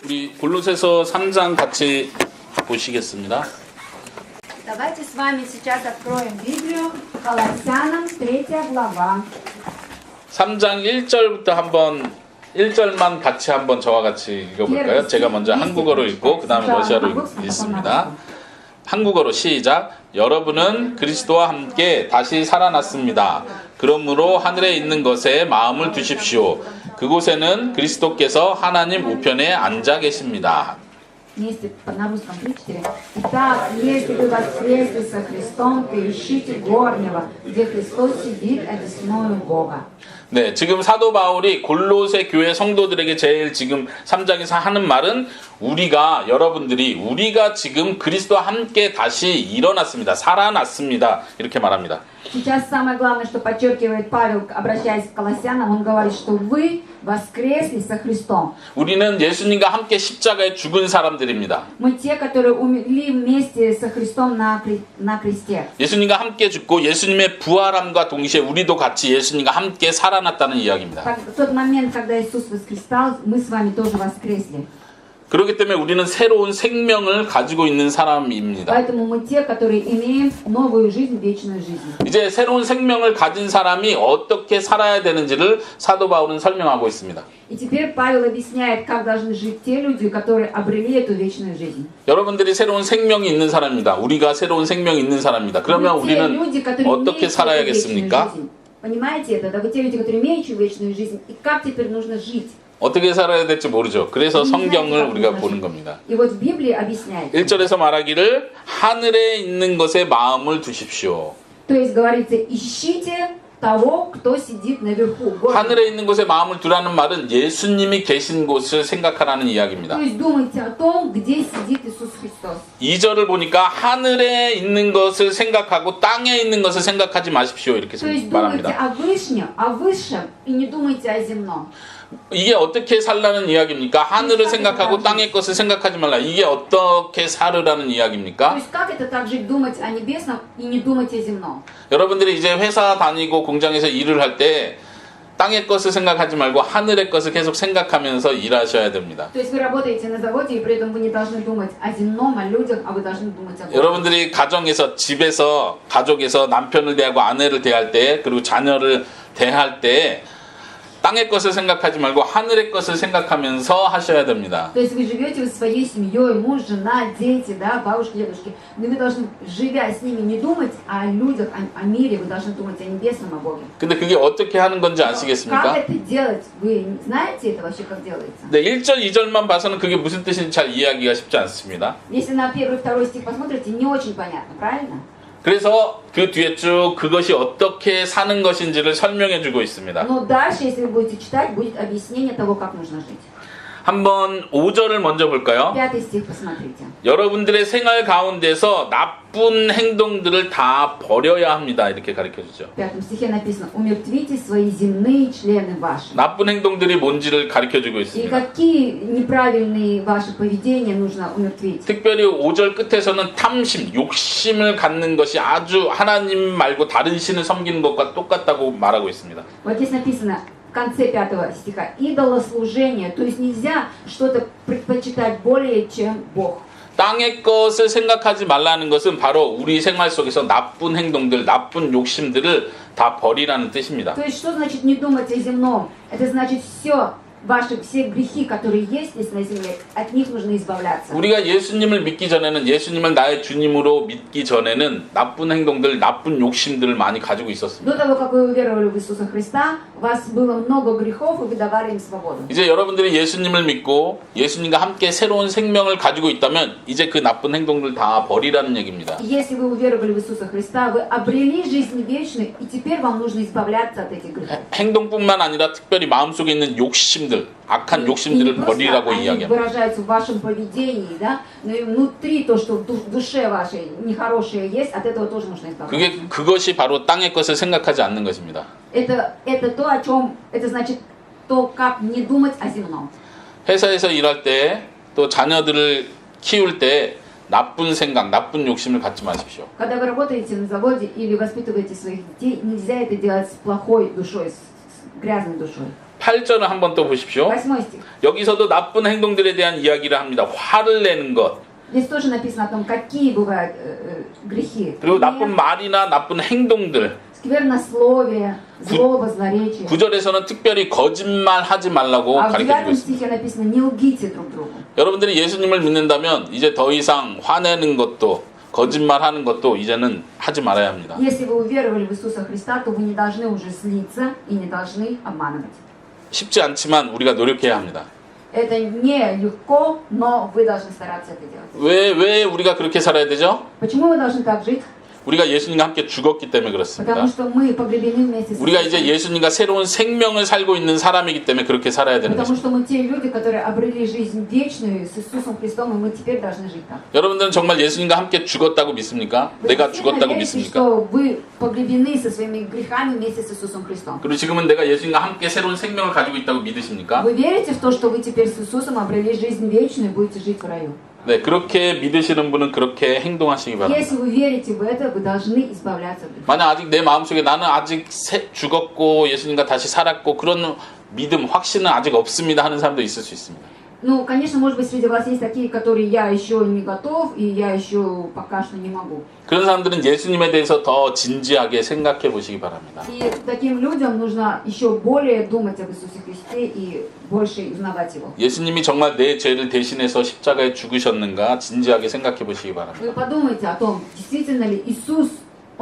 우리 골로새서 3장 같이 보시겠습니다. Давайте с вами сейчас откроем Библию Колоссянам 3 глава. 3장 1절부터 한번 1절만 같이 한번 저와 같이 읽어볼까요? 제가 먼저 한국어로 읽고 그 다음에 러시아로 읽습니다. 한국어로 시작. 여러분은 그리스도와 함께 다시 살아났습니다. 그러므로 하늘에 있는 것에 마음을 두십시오. 그곳에는 그리스도께서 하나님 우편에 앉아 계십니다. Вместе на русском 3-4. Итак, если вы воскресли со Христом, то ищите горнего, где Христос сидит одесную Бога. 네, 지금 사도 바울이 골로새 교회 성도들에게 제일 지금 3장에서 하는 말은 우리가 지금 그리스도와 함께 다시 일어났습니다. 살아났습니다. 이렇게 말합니다. Сейчас самое главное, что подчеркивает Павел, обращаясь к Колоссянам, он говорит, что вы воскресли со Христом. 우리는 예수님과 함께 십자가에 죽은 사람들입니다. Мы те, которые умерли вместе со Христом на кресте. 예수님과 함께 죽고 예수님의 부활함과 동시에 우리도 같이 예수님과 함께 살아났다는 이야기입니다. В тот момент, когда Иисус воскресал, мы с вами тоже воскресли. 그렇기 때문에 우리는 새로운 생명을 가지고 있는 사람입니다. Поэтому мы те, которые имеем новую жизнь, вечную жизнь. 이제 새로운 생명을 가진 사람이 어떻게 살아야 되는지를 사도 바울은 설명하고 있습니다. И теперь Павел объясняет, как должны жить те люди, которые обрели эту вечную жизнь. 여러분들이 새로운 생명이 있는 사람입니다. 우리가 새로운 생명이 있는 사람입니다. 그러면 우리는 어떻게 살아야겠습니까? Понимаете это? Да, вы те люди, которые имеют вечную жизнь, и как теперь нужно жить? 어떻게 살아야 될지 모르죠. 그래서 성경을 우리가 보는 겁니다. И вот в Библии объясняется. 1절에서 말하기를 하늘에 있는 것에 마음을 두십시오. То есть говорится, ищите того, кто сидит наверху. 하늘에 있는 곳에 마음을 두라는 말은 예수님이 계신 곳을 생각하라는 이야기입니다. То есть думайте о том, где сидит Иисус Христос. 2절을 보니까 하늘에 있는 것을 생각하고 땅에 있는 것을 생각하지 마십시오. 이렇게 То есть думайте 말합니다. о высшем и не думайте о земном. 이게 어떻게 살라는 이야기입니까? 하늘을 생각하고 땅의 것을 생각하지 말라. 이게 어떻게 살으라는 То 이야기입니까? есть как это так жить, думать о небесном и не думать о земном? 여러분들이 이제 회사 다니고 공장에서 일을 할 때 땅의 것을 생각하지 말고 하늘의 것을 계속 생각하면서 일하셔야 됩니다. То есть вы работаете на заводе, и при этом вы не должны думать о земном, о людях, а вы должны думать о Боге. 여러분들이 가정에서 집에서 가족에서 남편을 대하고 아내를 대할 때 그리고 자녀를 대할 때 땅의 것을 생각하지 말고 하늘의 것을 생각하면서 하셔야 됩니다. То есть вы живете в своей семьей, муж, жена, дети, да, бабушки, дедушки, но вы должны, живя с ними, не думать о людях, о мире, вы должны думать о небесном, о Боге. 근데 그게 어떻게 하는 건지 Как 아시겠습니까? это делать? Вы знаете это вообще, как делается? 네, 1절, 2절만 봐서는 그게 무슨 뜻인지 잘 이해하기가 쉽지 않습니다. Если на 1 и 2 стих посмотрите, не очень понятно, правильно? 그래서 그 뒤에 쭉 그것이 어떻게 사는 것인지를 설명해 주고 있습니다. Но дальше, если вы будете читать, будет объяснение того, как нужно жить. 한번 5절을 먼저 볼까요? 5 стих посмотрите. 여러분들의 생활 가운데서 나쁜 행동들을 다 버려야 합니다. 이렇게 가르쳐 주죠. В 5 стихе написано: «Умертвите свои земные члены ваши». 나쁜 행동들이 뭔지를 가르쳐 주고 И 있습니다. какие неправильные ваши поведения нужно умертвить? 특별히 5절 끝에서는 탐심, 욕심을 갖는 것이 아주 하나님 말고 다른 신을 섬기는 것과 똑같다고 말하고 있습니다. Вот здесь написано в конце 5 стиха: «Идолослужение», то есть нельзя что-то предпочитать более, чем Бог. 땅의 것을 생각하지 말라는 것은 바로 우리 생활 속에서 나쁜 행동들, 나쁜 욕심들을 다 버리라는 뜻입니다. То есть что значит не думать о земном? Это значит все грехи, которые есть здесь на земле, от них нужно избавляться. 우리가 예수님을 믿기 전에는, 예수님을 나의 주님으로 믿기 전에는 나쁜 행동들, 나쁜 욕심들을 많이 가지고 있었습니다. До того, как вы уверовали в Иисуса Христа, у вас было много грехов, и вы давали им свободу. 이제 여러분들이 예수님을 믿고 예수님과 함께 새로운 생명을 가지고 있다면 이제 그 나쁜 행동들 다 버리라는 얘기입니다. Если вы уверовали в Иисуса Христа, вы обрели жизнь вечную, и теперь вам нужно избавляться от этих грехов. 행동뿐만 아니라 특별히 마음속에 있는 욕심들, 악한 욕심들을 버리라고 이야기합니다. выражаются в вашем поведении, да, но и внутри то, что в душе вашей нехорошее есть, от этого тоже нужно избавляться. 그것이 바로 땅의 것을 생각하지 않는 것입니다. Это то, о чем, это значит то, как не думать о земном. 회사에서 일할 때 또 자녀들을 키울 때 나쁜 생각, 나쁜 욕심을 갖지 마십시오. Когда вы работаете на заводе или воспитываете своих детей, нельзя это делать с плохой душой, с грязной душой. 8절을 한번 또 보십시오. 8 стих. 여기서도 나쁜 행동들에 대한 이야기를 합니다. 화를 내는 것, Здесь тоже написано о том, какие бывают грехи. 그리고 나쁜 말이나 나쁜 행동들. Сквернословие, злоба, злоречие. 9절에서는 특별히 거짓말 하지 말라고 А в 가르쳐주고 9 있습니다. стихе написано «Не лгите друг другу». 여러분들이 예수님을 믿는다면 이제 더 이상 화내는 것도 거짓말하는 것도 이제는 하지 말아야 합니다. Если вы уверовали в Иисуса Христа, то вы не должны уже злиться и не должны обманывать. 쉽지 않지만 우리가 노력해야 합니다. Это нелегко, но вы должны стараться это делать. 왜 우리가 그렇게 살아야 되죠? Почему вы должны так жить? 우리가 예수님과 함께 죽었기 때문에 그렇습니다. Потому что мы погребены вместе с 우리가 이제 예수님과 새로운 생명을 살고 있는 사람이기 때문에 그렇게 살아야 되는 Потому 것입니다. что мы те люди, которые обрели жизнь вечную с Иисусом Христом, и мы теперь должны жить так. 여러분들은 정말 예수님과 함께 죽었다고 믿습니까? Вы 내가 действительно 죽었다고 верите, 믿습니까? что вы погребены со своими грехами вместе с Иисусом Христом? 그리고 지금은 내가 예수님과 함께 새로운 생명을 가지고 있다고 믿으십니까? Вы верите в то, что вы теперь с Иисусом обрели жизнь вечную и будете жить в раю? 네, 그렇게 믿으시는 분은 그렇게 행동하시기 바랍니다. Если вы верите в это, вы должны избавляться от греха. 만약 아직 내 마음속에 나는 아직 죽었고 예수님과 다시 살았고 그런 믿음, 확신은 아직 없습니다 하는 사람도 있을 수 있습니다. Ну, конечно, может быть, среди вас есть такие, которые я еще не готов, и я еще пока что не могу. 그런 사람들은 예수님에 대해서 더 진지하게 생각해 보시기 바랍니다. И таким людям нужно еще более думать об Иисусе Христе и больше узнавать Его. 예수님이 정말 내 죄를 대신해서 십자가에 죽으셨는가 진지하게 생각해 보시기 바랍니다. Вы подумайте о том, действительно ли Иисус,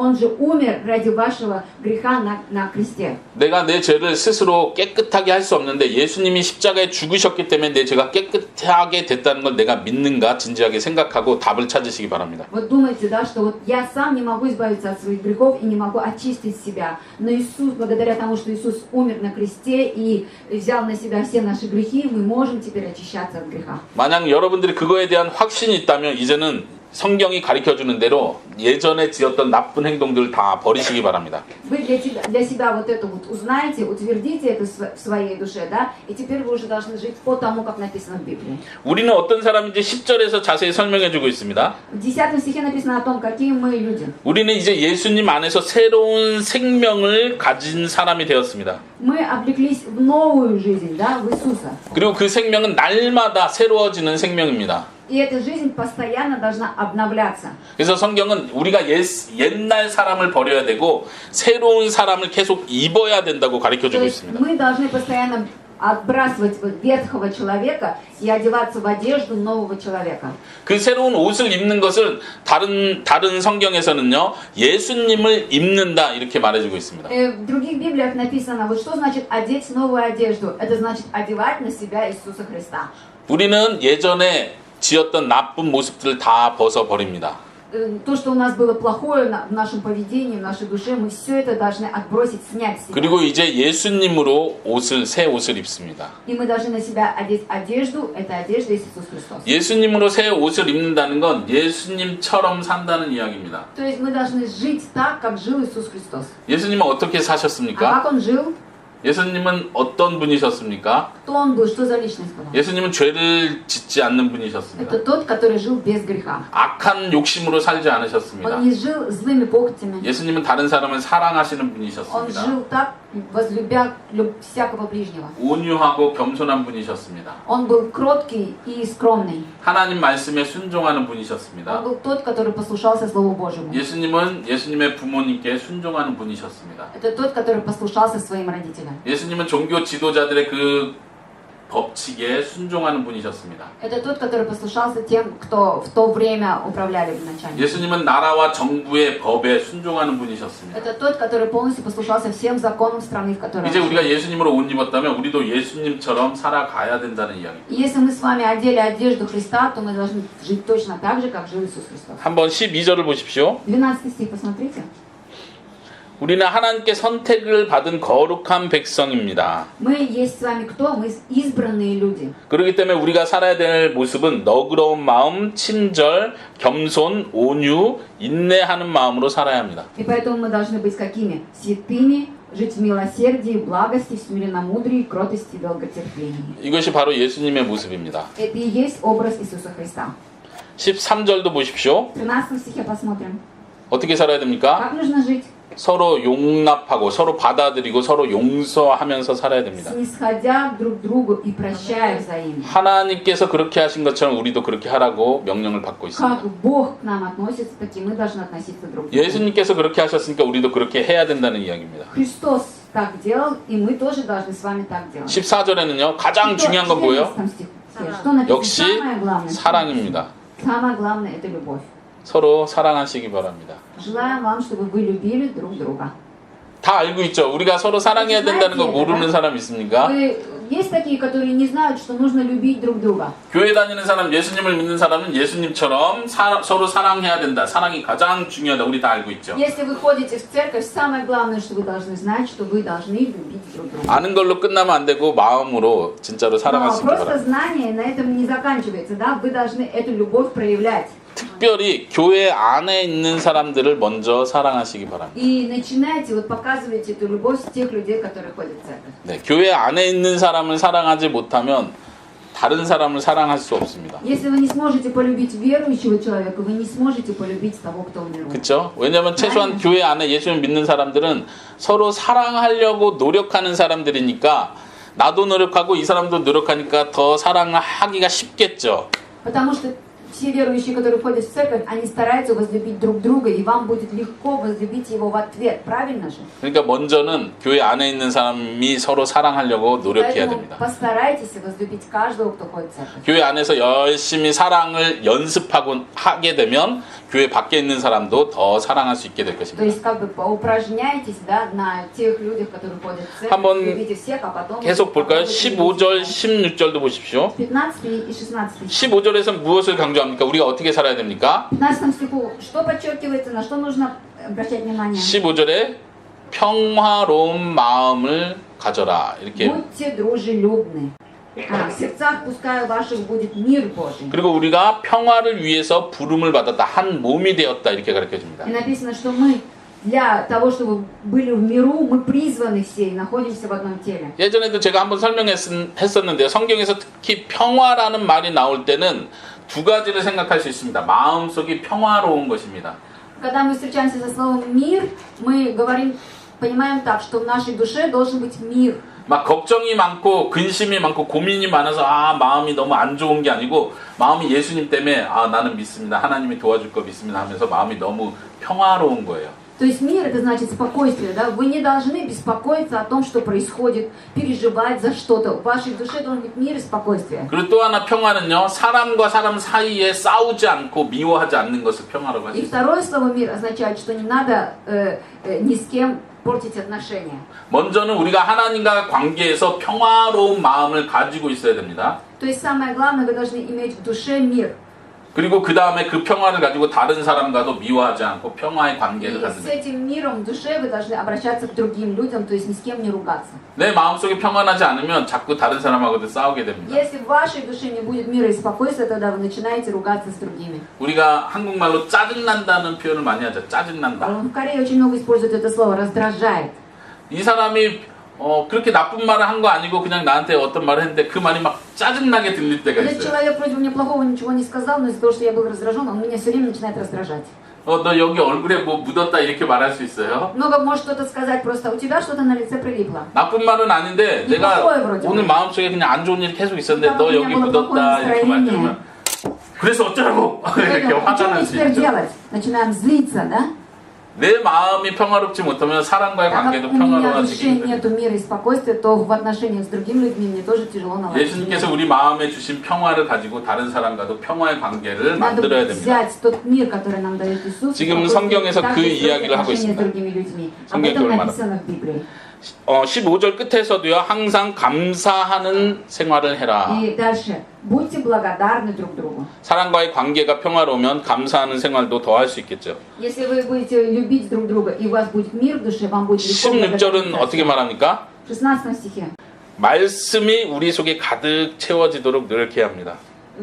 Он же умер ради вашего греха на кресте. 내가 내 죄를 스스로 깨끗하게 할 수 없는데 예수님이 십자가에 죽으셨기 때문에 내 죄가 깨끗하게 됐다는 걸 내가 믿는가 진지하게 생각하고 답을 찾으시기 바랍니다. Вот думайте, да, что вот я сам не могу избавиться от своих грехов и не могу очистить себя. Но Иисус, благодаря тому, что Иисус умер на кресте и взял на себя все наши грехи, мы можем теперь очищаться от греха. 만약 여러분들이 그거에 대한 확신이 있다면 이제는 성경이 가르쳐주는 대로 예전에 지었던 나쁜 행동들을 다 버리시기 바랍니다. Вы для себя вот это вот узнаете, утвердите это в своей душе, да, и теперь вы уже должны жить по тому, как написано в Библии. 우리는 어떤 사람인지 10절에서 자세히 설명해주고 있습니다. В 10 стихе написано о том, какие мы люди. 우리는 이제 예수님 안에서 새로운 생명을 가진 사람이 되었습니다. Мы облеклись в новую жизнь, да, в Иисуса. 그리고 그 생명은 날마다 새로워지는 생명입니다. И эта жизнь постоянно должна обновляться. 그래서 성경은 우리가 옛날 사람을 버려야 되고 새로운 사람을 계속 입어야 된다고 То 가르쳐주고 есть 있습니다. мы должны постоянно отбрасывать ветхого человека и одеваться в одежду нового человека. 그 새로운 옷을 입는 것을 다른 성경에서는요 예수님을 입는다 이렇게 말해주고 있습니다. В других Библиях написано, вот что значит одеть новую одежду? Это значит одевать на себя Иисуса Христа. 우리는 예전에 지었던 나쁜 모습들을 다 벗어버립니다. То, что у нас было плохое в нашем поведении, в нашей душе, мы все это должны отбросить, снять с себя. 그리고 이제 예수님으로 새 옷을 입습니다. И мы должны на себя одеть одежду, это одежда Иисус Христос. 예수님으로 새 옷을 입는다는 건 예수님처럼 산다는 이야기입니다. То есть мы должны жить так, как жил Иисус Христос. 예수님은 어떻게 А 사셨습니까? как Он жил? 예수님은 어떤 분이셨습니까? Кто Он был? Что за личность была? 예수님은 죄를 짓지 않는 분이셨습니다. Это тот, который жил без греха. 악한 욕심으로 살지 않으셨습니다. Он не жил злыми похотями. 예수님은 다른 사람을 사랑하시는 Он 분이셨습니다. жил так, возлюбя всякого ближнего. 온유하고 겸손한 분이셨습니다. Он был кроткий и скромный. 하나님 말씀에 순종하는 Он 분이셨습니다. был тот, который послушался Слову Божьему. 예수님은 예수님의 부모님께 순종하는 분이셨습니다. Это тот, который послушался своим родителям. 예수님은 종교 지도자들의 그 법칙에 순종하는 분이셨습니다. Это тот, который послушался тем, кто в то время управляли вначале. 예수님은 나라와 정부의 법에 순종하는 분이셨습니다. Это тот, который полностью послушался всем законам страны, в которой 이제 он 우리가 жил. 예수님으로 옷 입었다면 우리도 예수님처럼 살아가야 된다는 이야기. И если мы с вами одели одежду Христа, то мы должны жить точно так же, как жил Иисус Христос. 한번 12절을 보십시오. 12 стих, посмотрите. 우리는 하나님께 선택을 받은 거룩한 백성입니다. Мы есть с вами кто? Мы избранные люди. 그렇기 때문에 우리가 살아야 될 모습은 너그러운 마음, 친절, 겸손, 온유, 인내하는 마음으로 살아야 합니다. И поэтому мы должны быть какими? Святыми, жить в милосердии, благости, в смиренномудрии, кротости и долготерпении. 이것이 바로 예수님의 모습입니다. Это и есть образ Иисуса Христа. 13절도 보십시오. В 13 стихе посмотрим. 어떻게 살아야 됩니까? Как нужно жить? 서로 용납하고 서로 받아들이고 서로 용서하면서 살아야 됩니다. снисходя друг к другу и прощая взаимно. 하나님께서 그렇게 하신 것처럼 우리도 그렇게 하라고 명령을 받고 있습니다. Как Бог к нам относится, так и мы должны относиться друг к другу. 예수님께서 그렇게 하셨으니까 우리도 그렇게 해야 된다는 이야기입니다. Христос так делал, и мы тоже должны с вами так делать. 14절에는요. 가장 중요한 건 뭐예요? Что написано? 역시 Самое главное. 사랑입니다. Самое главное это любовь. 서로 사랑하시기 바랍니다. Желаем вам, чтобы вы любили друг друга. 다 알고 있죠. 우리가 서로 사랑해야 된다는 거 모르는 사람 있습니까? Есть такие, которые не знают, что нужно любить друг друга. 교회 다니는 사람, 예수님을 믿는 사람은 예수님처럼 서로 사랑해야 된다. 사랑이 가장 중요하다. 우리 다 알고 있죠. Если вы ходите в церковь, самое главное, что вы должны знать, что вы должны любить друг друга. 아는 걸로 끝나면 안 되고 마음으로 진짜로 사랑할 수 Но 있기 просто 바랍니다. знание на этом не заканчивается, да? Вы должны эту любовь проявлять. 특별히 교회 안에 있는 사람들을 먼저 사랑하시기 바랍니다. И начинайте, вот показывайте эту любовь с тех людей, которые ходят в церковь. 네, 교회 안에 있는 사람을 사랑하지 못하면 다른 사람을 사랑할 수 없습니다. Если вы не сможете полюбить верующего человека, вы не сможете полюбить того, кто умер. 그렇죠? 왜냐하면 최소한 교회 안에 예수를 믿는 사람들은 서로 사랑하려고 노력하는 사람들이니까 나도 노력하고 이 사람도 노력하니까 더 사랑하기가 쉽겠죠. Потому что все верующие, которые ходят в церковь, они стараются возлюбить друг друга, и вам будет легко возлюбить его в ответ. Правильно же? 그러니까 먼저는 교회 안에 있는 사람이 서로 사랑하려고 노력해야 Поэтому 됩니다. постарайтесь возлюбить каждого, кто ходит в церковь. 교회 안에서 열심히 사랑을 연습하고 하게 되면 교회 밖에 있는 사람도 더 사랑할 수 있게 될 То 것입니다. есть как бы поупражняйтесь, да, на тех людях, которые ходят в церковь, 한번 любите всех, а потом... 계속 볼까요? попробуйте 15절, любить 16절도 보십시오. 15 и 16 стих. 15절에서 무엇을 강조합니까? 우리가 어떻게 살아야 됩니까? В 15 стиху что подчеркивается, на что нужно обращать внимание? 15절에 평화로운 마음을 가져라. 이렇게. Будьте дружелюбны. В сердцах пускай ваших будет мир Божий. 그리고 우리가 평화를 위해서 부름을 받았다. 한 몸이 되었다. 이렇게 가르쳐 줍니다. И написано, что мы для того, чтобы были в миру, мы призваны все и находимся в одном теле. 예전에도 제가 한번 설명했었는데요. 성경에서 특히 평화라는 말이 나올 때는 두 가지를 생각할 수 있습니다. 마음속이 평화로운 것입니다. Когда мы встречаемся со словом «мир», мы говорим, понимаем так, что в нашей душе должен быть мир. 막 걱정이 많고 근심이 많고 고민이 많아서 마음이 너무 안 좋은 게 아니고 마음이 예수님 때문에 나는 믿습니다. 하나님이 도와줄 거 믿습니다 하면서 마음이 너무 평화로운 거예요. То есть мир это значит спокойствие, да? Вы не должны беспокоиться о том, что происходит, переживать за что-то. В вашей душе должен быть мир и спокойствие. 그리고 또 하나 평화는요. 사람과 사람 사이에 싸우지 않고 미워하지 않는 것을 평화라고 И 하죠. второе слово «мир» означает, что не надо ни с кем портить отношения. 먼저는 우리가 하나님과 관계에서 평화로운 마음을 가지고 있어야 됩니다. То есть самое главное, вы должны иметь в душе мир. 그리고 그 다음에 그 평화를 가지고 다른 사람과도 미워하지 않고 평화의 И 관계를 갖는 с 거예요. этим миром в душе вы должны обращаться к другим людям, то есть ни с кем не ругаться. 내 마음속에 평안하지 않으면 자꾸 다른 사람하고도 싸우게 됩니다. Если в вашей душе не будет мира и спокойствия, тогда вы начинаете ругаться с другими. 우리가 한국말로 짜증난다는 표현을 많이 하죠. 짜증난다. В Корее очень много используют это слово «раздражает». 이 사람이 그렇게 나쁜 말을 한 거 아니고 그냥 나한테 어떤 말을 했는데 그 말이 막 짜증나게 들릴 때가 Этот 있어요. человек вроде бы мне плохого ничего не сказал, но из-за того, что я был раздражен, он меня все время начинает раздражать. 너 여기 얼굴에 뭐 묻었다 이렇게 말할 수 있어요. Много может кто-то сказать, просто у тебя что-то на лице прилипло. 나쁜 말은 아닌데 내가 오늘 마음속에 그냥 안 좋은 일이 계속 있었는데 너 여기 묻었다 이렇게 말하면 그래서 어쩌라고 이렇게 Поэтому, 화가 что 날 мне 수 теперь 있죠. делать? Начинаем злиться, да? 내 마음이 평화롭지 못하면 사람과의 Так как 관계도 у меня в 평화로워지기 душе 힘듭니다. нету мира и спокойствия, то в отношениях с другими людьми мне тоже тяжело наладить. 예수님께서 우리 마음에 주신 평화를 가지고 다른 사람과도 평화의 관계를 Надо 만들어야 됩니다. взять тот мир, который нам дает Иисус, 지금 и 성경에서 그 также строить 이야기를 하고 отношения с 있습니다. другими людьми. Об 성경적으로 этом написано в Библии. 15절 끝에서도요. 항상 감사하는 생활을 해라. И дальше. Будьте благодарны друг другу. 사람과의 관계가 평화로우면 감사하는 생활도 더 할 수 있겠죠. Если вы будете любить друг друга, и у вас будет мир в душе, вам будет легко 16절은 어떻게 말합니까? В 16 стихе. 말씀이 우리 속에 가득 채워지도록 노력해야 합니다.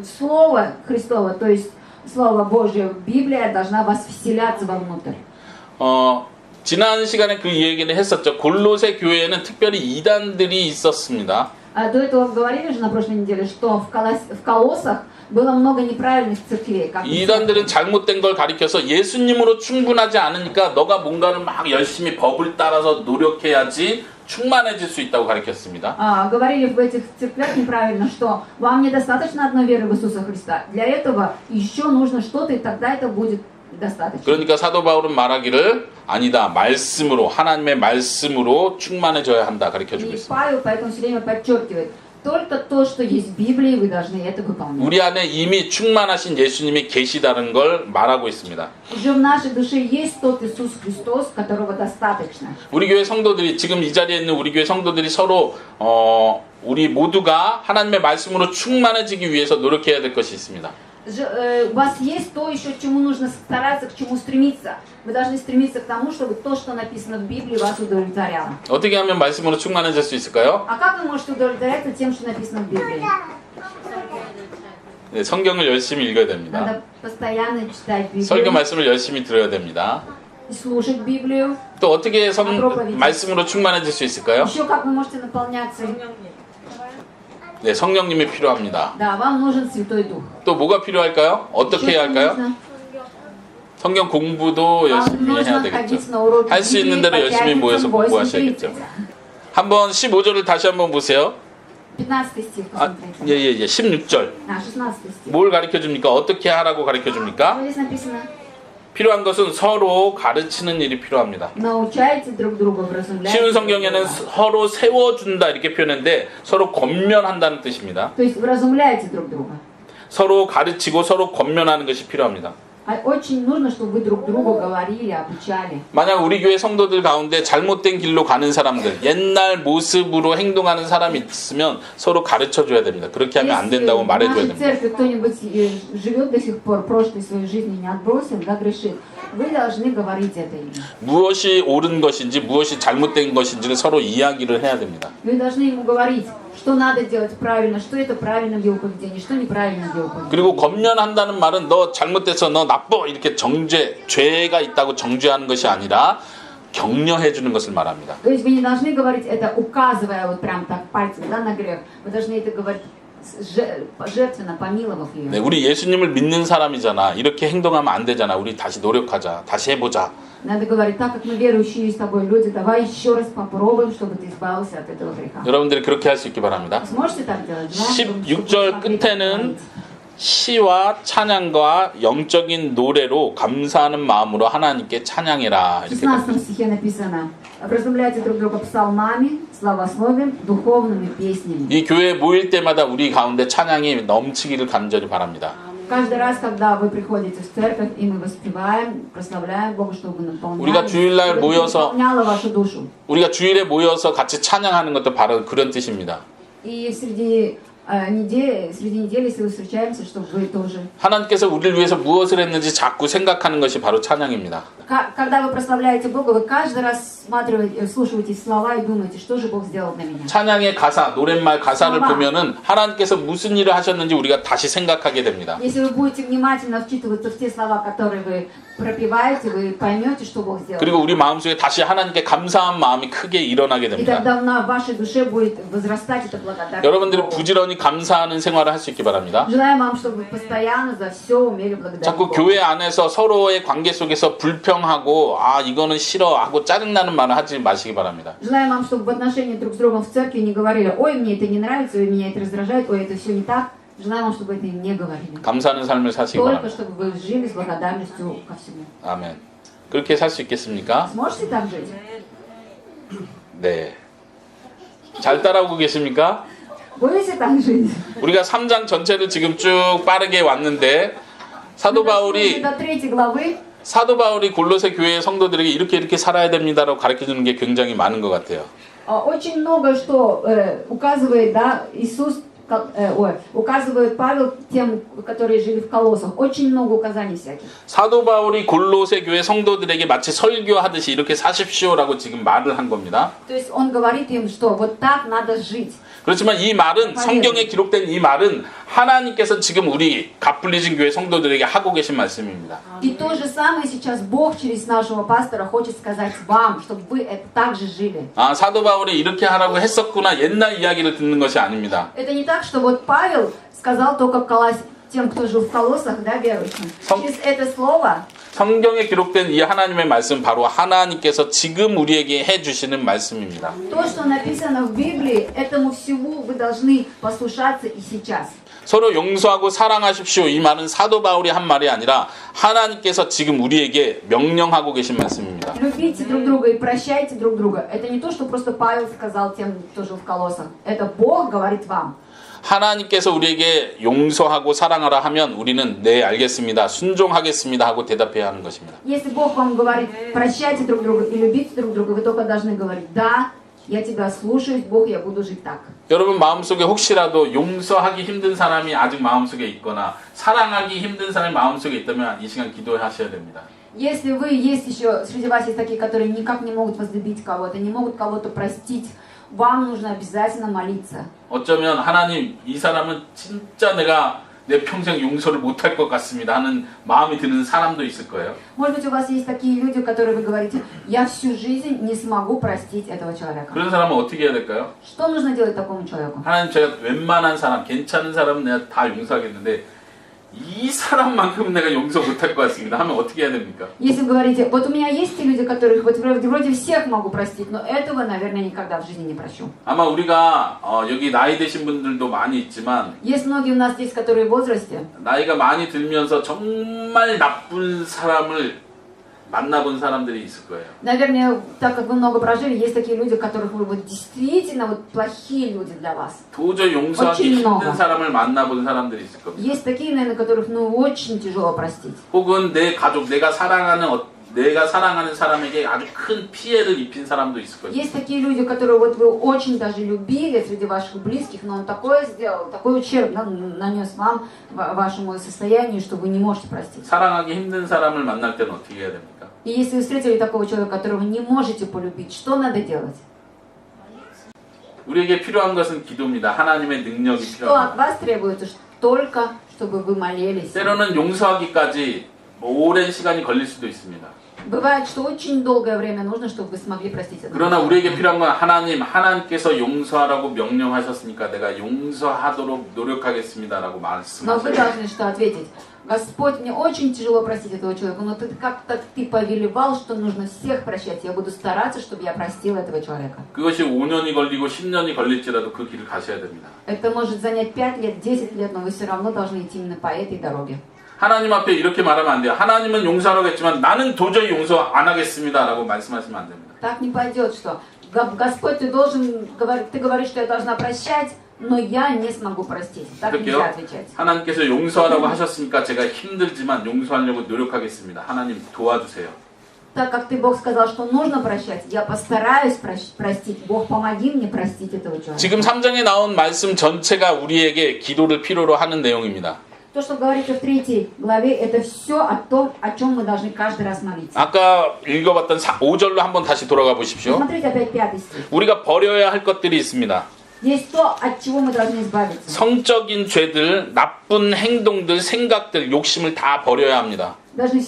Слово Христово, то есть Слово Божье, Библия должна вас вселяться вовнутрь. 지난 시간에 그 얘기를 했었죠. 골로새 교회에는 특별히 이단들이 있었습니다. До этого говорили же на прошлой неделе, что в Колоссах было много неправильных церквей. Как 이단들은 잘못된 걸 가리켜서 예수님으로 충분하지 않으니까 너가 뭔가를 막 열심히 법을 따라서 노력해야지 충만해질 수 있다고 가르쳤습니다. Говорили в этих церквях неправильно, что вам недостаточно одной веры в Иисуса Христа. Для этого еще нужно что-то, и тогда это будет достаточно. 그러니까 사도 바울은 말하기를 아니다. 말씀으로 하나님의 말씀으로 충만해져야 한다 가르쳐주고 И 있습니다. Павел поэтому все время подчеркивает, только то, что есть в Библии, вы должны это выполнять. 우리 안에 이미 충만하신 예수님이 계시다는 걸 말하고 있습니다. Уже в нашей душе есть тот Иисус Христос, которого достаточно. 우리 교회 성도들이 지금 이 자리에 있는 우리 교회 성도들이 서로 우리 모두가 하나님의 말씀으로 충만해지기 위해서 노력해야 될 것이 있습니다. У вас есть то еще, к чему нужно стараться, к чему стремиться. Вы должны стремиться к тому, чтобы то, что написано в Библии, вас удовлетворяло. 어떻게 하면 말씀으로 충만해질 수 있을까요? А как вы можете удовлетворяться тем, что написано в Библии? 네, 성경을 열심히 읽어야 됩니다. Надо постоянно читать 설교 Библию, 말씀을 열심히 들어야 됩니다. слушать Библию. 또 어떻게 말씀으로 충만해질 수 있을까요? Еще как вы можете наполняться? 네, 성령님이 필요합니다. Да, вам нужен Святой Дух. 또 뭐가 필요할까요? 어떻게 해야 할까요? 성경 공부도 열심히 해야 되겠죠. 할 수 있는 대로 열심히 모여서 공부하셔야겠죠. 한번 15절을 다시 한번 보세요. 15 стих 아, посмотрите. 16절. 16 стих. 뭘 가르쳐 줍니까? 어떻게 하라고 가르쳐 줍니까? Здесь написано: 필요한 것은 서로 가르치는 일이 필요합니다. научайте друг друга вразумлять. 쉬운 성경에는 서로 세워준다 이렇게 표현했는데 서로 권면한다는 뜻입니다. То есть вразумляйте друг друга. 서로 가르치고 서로 권면하는 것이 필요합니다. Очень нужно, чтобы вы друг другу говорили, обучали. 만약 우리 교회 성도들 가운데 잘못된 길로 가는 사람들, 옛날 모습으로 행동하는 사람이 있으면 서로 가르쳐줘야 됩니다. 그렇게 하면 안 된다고 Если в 말해줘야 нашей 됩니다. церкви кто-нибудь живет до сих пор, прошлой своей жизни не отбросил, да, грешит, вы должны говорить это ему. 무엇이 옳은 것인지 무엇이 잘못된 것인지를 서로 이야기를 해야 됩니다. Вы должны ему говорить, что надо делать правильно, что это правильно в его поведении, что неправильно в его поведении. 그리고 권면한다는 말은 너 잘못돼서 너 나빠 이렇게 죄가 있다고 정죄하는 것이 아니라 격려해 주는 것을 말합니다. То есть вы не должны говорить это, указывая вот прям так пальцем, да, на грех. Вы должны это говорить жертвенно, помиловав ее. 네, 우리 예수님을 믿는 사람이잖아. 이렇게 행동하면 안 되잖아. 우리 다시 노력하자. 다시 해보자. Надо говорить, так как мы верующие с тобой люди, давай еще раз попробуем, чтобы ты избавился от этого греха. 여러분들이 그렇게 할 수 있기 바랍니다. Сможете так делать? 16절 끝에는 시와 찬양과 영적인 노래로 감사하는 마음으로 하나님께 찬양해라. В 이렇게 16 стихе написано: вразумляйте друг друга псалмами, славословием, духовными песнями. 이 교회에 모일 때마다 우리 가운데 찬양이 넘치기를 간절히 바랍니다. Каждый раз, когда вы приходите в церковь, и мы воспеваем, прославляем Бога, чтобы 우리가 주일날 모여서 наполняло вашу душу. 우리가 주일에 모여서 같이 찬양하는 것도 바로 그런 뜻입니다. И среди недели, если мы встречаемся, чтобы вы тоже... 하나님께서 우리를 위해서 무엇을 했는지 자꾸 생각하는 것이 바로 찬양입니다. Когда вы прославляете Бога, вы каждый раз слушаете слова и думаете, что же Бог сделал для меня. 찬양의 가사, 노랫말 가사를 보면은 하나님께서 무슨 일을 하셨는지 우리가 다시 생각하게 됩니다. Если вы будете внимательно вчитываться в те слова, которые вы пропеваете, вы поймете, что Бог сделал. 그리고 우리 마음속에 다시 하나님께 감사한 마음이 크게 일어나게 И 됩니다. тогда в вашей душе будет возрастать эта благодарность. 여러분들이 부지런히 감사하는 생활을 할 수 있기 바랍니다. Желаем вам, чтобы вы постоянно за все умели благодарить 자꾸 Бога. 교회 안에서 서로의 관계 속에서 불평하고 이거는 싫어 하고 짜증나는 말을 하지 마시기 바랍니다. Желаем вам, чтобы в отношении друг с другом в церкви не говорили: ой, мне это не нравится, ой, меня это раздражает, ой, это все не так. Желаем вам, чтобы это не говорили. 감사하는 삶을 사시기 Только 바랍니다. чтобы вы жили с благодарностью ко всему. 아멘. 그렇게 살 수 있겠습니까? Сможете так жить? 네. 잘 따라오고 계십니까? Будете так жить? 우리가 3장 전체를 지금 쭉 빠르게 왔는데 사도 바울이 До 3 главы. 골로새 교회의 성도들에게 이렇게 살아야 됩니다라고 가르쳐 주는 게 굉장히 많은 것 같아요. Очень много что указывает, да, Иисус, указывает Павел тем, которые жили в Колоссах. Очень много указаний всяких. 사도 바울이 골로새 교회 성도들에게 마치 설교하듯이 이렇게 사십시오라고 지금 말을 한 겁니다. То есть он говорит им, что вот так надо жить. 그렇지만 이 말은 성경에 기록된 이 말은 하나님께서 지금 우리 갓불리진 교회 성도들에게 하고 계신 말씀입니다. И то же самое сейчас Бог через нашего пастора хочет сказать вам, чтобы вы это также жили. 아, 사도 바울이 이렇게 하라고 했었구나 옛날 이야기를 듣는 것이 아닙니다. Это не так, что вот Павел сказал только тем, кто жил в колоссах, да, верующим. Через это слово 성경에 기록된 이 하나님의 말씀 바로 하나님께서 지금 우리에게 해주시는 말씀입니다. то, что написано в Библии, этому всему вы должны послушаться и сейчас. 서로 용서하고 사랑하십시오. 이 말은 사도 바울이 한 말이 아니라 하나님께서 지금 우리에게 명령하고 계신 말씀입니다. Любите друг друга и прощайте друг друга. Это не то, что просто Павел сказал тем, кто жил в колоссах. Это Бог говорит вам. 하나님께서 우리에게 용서하고 사랑하라 하면 우리는 네 알겠습니다. 순종하겠습니다 하고 대답해야 하는 것입니다. Если Бог вам говорит, прощайте друг друга и любите друг друга, вы только должны говорить, да, я тебя слушаюсь, Бог, я буду жить так. 여러분 마음속에 혹시라도 용서하기 힘든 사람이 아직 마음속에 있거나 사랑하기 힘든 사람이 마음속에 있다면 이 시간 기도하셔야 됩니다. Если вы есть еще, среди вас есть такие, которые никак не могут возлюбить кого-то, не могут кого-то простить, вам нужно обязательно молиться. 어쩌면 하나님 이 사람은 진짜 내가 내 평생 용서를 못할 것 같습니다 하는 마음이 드는 사람도 있을 거예요. Может быть, у вас есть такие люди, которые вы говорите, я всю жизнь не смогу простить этого человека. 그런 사람은 어떻게 해야 될까요? Что нужно делать такому человеку? 하나님 제가 웬만한 사람, 괜찮은 사람은 내가 다 용서하겠는데 이 사람만큼은 내가 용서 못할 것 같습니다 하면 어떻게 해야 됩니까? Если вы говорите, вот у меня есть те люди, которых вот вроде всех могу простить, но этого, наверное, никогда в жизни не прощу. 아마 우리가 여기 나이 드신 분들도 많이 있지만 Есть многие у нас здесь, которые в возрасте, 나이가 많이 들면서 정말 나쁜 사람을 만나본 사람들이 있을 거예요. наверное, так как вы много прожили, есть такие люди, которых вы вот действительно вот плохие люди для вас. 도저히 용서하기 очень 힘든 много. 사람을 만나본 사람들이 있을 겁니다. Есть такие, наверное, которых ну очень тяжело простить. 혹은 내 가족, 내가 사랑하는 사람에게 아주 큰 피해를 입힌 사람도 있을 거예요. Есть такие люди, которые вот вы очень даже любили среди ваших близких, но он такое сделал, такой ущерб нанес вам, вашему состоянию, что вы не можете простить. 사랑하기 힘든 사람을 만날 때는 어떻게 해야 됩니까? И если вы встретили такого человека, которого не можете полюбить, что надо делать? 우리에게 필요한 것은 기도입니다. 하나님의 능력이 Что от 필요합니다. вас требуется? Только, чтобы вы молились. 때로는 용서하기까지 오랜 시간이 걸릴 수도 있습니다. Бывает, что очень долгое время нужно, чтобы вы смогли простить этого 그러나 человека. 우리에게 필요한 건 하나님께서 용서하라고 명령하셨으니까 내가 용서하도록 노력하겠습니다라고 Но вы 말씀하셔요. должны что ответить? Господь, мне очень тяжело простить этого человека, но ты как-то ты повелевал, что нужно всех прощать. Я буду стараться, чтобы я простила этого человека. 그것이 5년이 걸리고 10년이 걸릴지라도 그 길을 가셔야 됩니다. Это может занять 5 лет, 10 лет, но вы все равно должны идти именно по этой дороге. 하나님 앞에 이렇게 말하면 안 돼요. 하나님은 용서하라고 했지만 나는 도저히 용서 안 하겠습니다라고 말씀하시면 안 됩니다. Так не пойдет, что Господь, ты говоришь, что я должна прощать, но я не смогу простить. Так 그럴게요. нельзя отвечать. 하나님께서 용서하라고 하셨으니까 제가 힘들지만 용서하려고 노력하겠습니다. 하나님 도와주세요. Так как ты, Бог, сказал, что нужно прощать, я постараюсь простить. Бог, помоги мне простить этого человека. 지금 3장에 나온 말씀 전체가 우리에게 기도를 필요로 하는 내용입니다. То, что говорится в 3 главе, это все о том, о чем мы должны каждый раз молиться. 아까 읽어봤던 5절로 한번 다시 돌아가 보십시오. Смотрите опять 5 стих. 우리가 버려야 할 것들이 있습니다. Есть то, от чего мы должны избавиться. 성적인 죄들, 나쁜 행동들, 생각들, 욕심을 다 버려야 합니다. Должны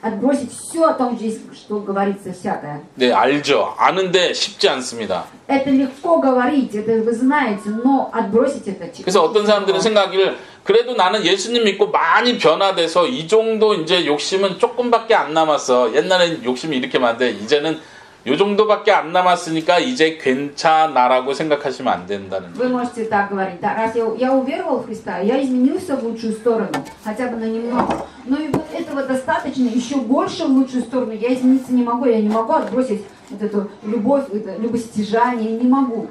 отбросить все о том, что говорится всякое. 네, 알죠. 아는데 쉽지 않습니다. Это легко говорить, это вы знаете, но отбросить это 그래서 어떤 사람들은 생각을 그래도 나는 예수님 믿고 많이 변화돼서 이 정도 이제 욕심은 조금밖에 안 남았어. 옛날엔 욕심이 이렇게 많은데 이제는 요 정도밖에 안 남았으니까 이제 괜찮아라고 생각하시면 안 된다는 Вы 거예요. можете так говорить, да, раз я уверовал в Христа, я изменился в лучшую сторону, хотя бы на немного. Но и вот этого достаточно, еще больше в лучшую сторону я измениться не могу, я не могу отбросить вот эту любовь, это любостяжание, не могу.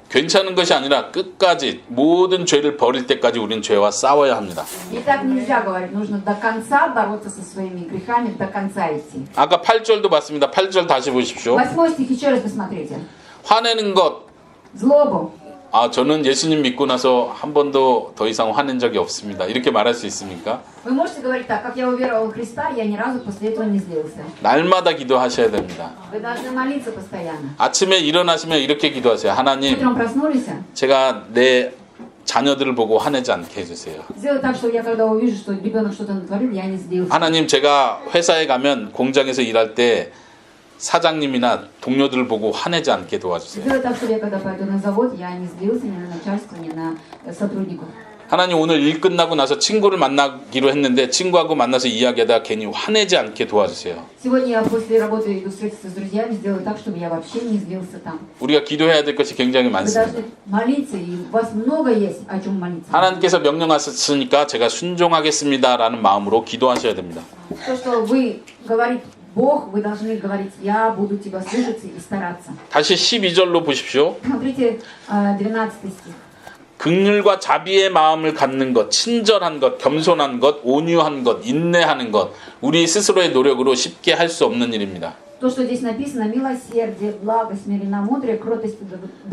괜찮은 것이 아니라 끝까지 모든 죄를 버릴 때까지 우리는 죄와 싸워야 합니다. И так нельзя говорить, нужно до конца бороться со своими грехами, до конца идти. 아까 8절도 봤습니다. 8절 다시 보십시오. 8 стих, еще раз посмотрите. 화내는 것, Злобу, 아, 저는 예수님 믿고 나서 한 번도 더 이상 화낸 적이 없습니다. 이렇게 말할 수 있습니까? Вы можете говорить так, как я уверовал в Христа, я ни разу после этого не злился. 날마다 기도하셔야 됩니다. Вы должны молиться постоянно. 아침에 일어나시면 이렇게 기도하세요. 하나님, Утром проснулись, 제가 내 자녀들을 보고 화내지 않게 해주세요. сделай так, что я когда увижу, что ребенок что-то натворил, я не злился. 하나님, 제가 회사에 가면 공장에서 일할 때 사장님이나 동료들을 보고 화내지 않게 도와주세요. Сделай так, чтобы я когда пойду на завод, я не злился ни на начальство, ни на сотрудников. 하나님, 오늘 일 끝나고 나서 친구를 만나기로 했는데 친구하고 만나서 이야기하다가 괜히 화내지 않게 도와주세요. Сегодня я после работы иду встретиться с друзьями, сделай так, чтобы я вообще не злился там. 우리가 기도해야 될 것이 굉장히 Вы 많습니다. должны молиться, и у вас много есть о чем молиться. 하나님께서 명령하셨으니까 제가 순종하겠습니다라는 마음으로 기도하셔야 됩니다. То, что вы говорите Бог, вы должны говорить, я буду тебя слушаться и стараться. 다시 12절로 보십시오. Смотрите, 12 стих. 긍휼과 자비의 마음을 갖는 것, 친절한 것, 겸손한 것, 온유한 것, 인내하는 것, 우리 스스로의 노력으로 쉽게 할 수 없는 일입니다. То, что здесь написано, милосердие, благость, смиренномудрие, кротость,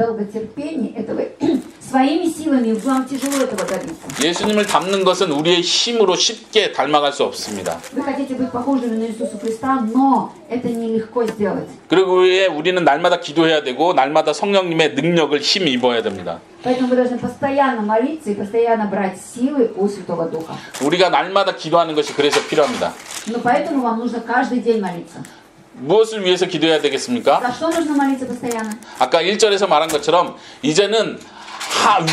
долготерпение, это вы своими силами, вам тяжело этого добиться. 예수님을 닮는 것은 우리의 힘으로 쉽게 닮아갈 수 없습니다. Вы хотите быть похожими на Иисуса Христа, но это нелегко сделать. 그리고 위에 우리는 날마다 기도해야 되고 날마다 성령님의 능력을 힘입어야 됩니다. Поэтому вы должны постоянно молиться и постоянно брать силы у Святого Духа. 우리가 날마다 기도하는 것이 그래서 필요합니다. Но поэтому вам нужно каждый день молиться. 무엇을 위해서 기도해야 되겠습니까? За что нужно молиться постоянно? 아까 1절에서 말한 것처럼 이제는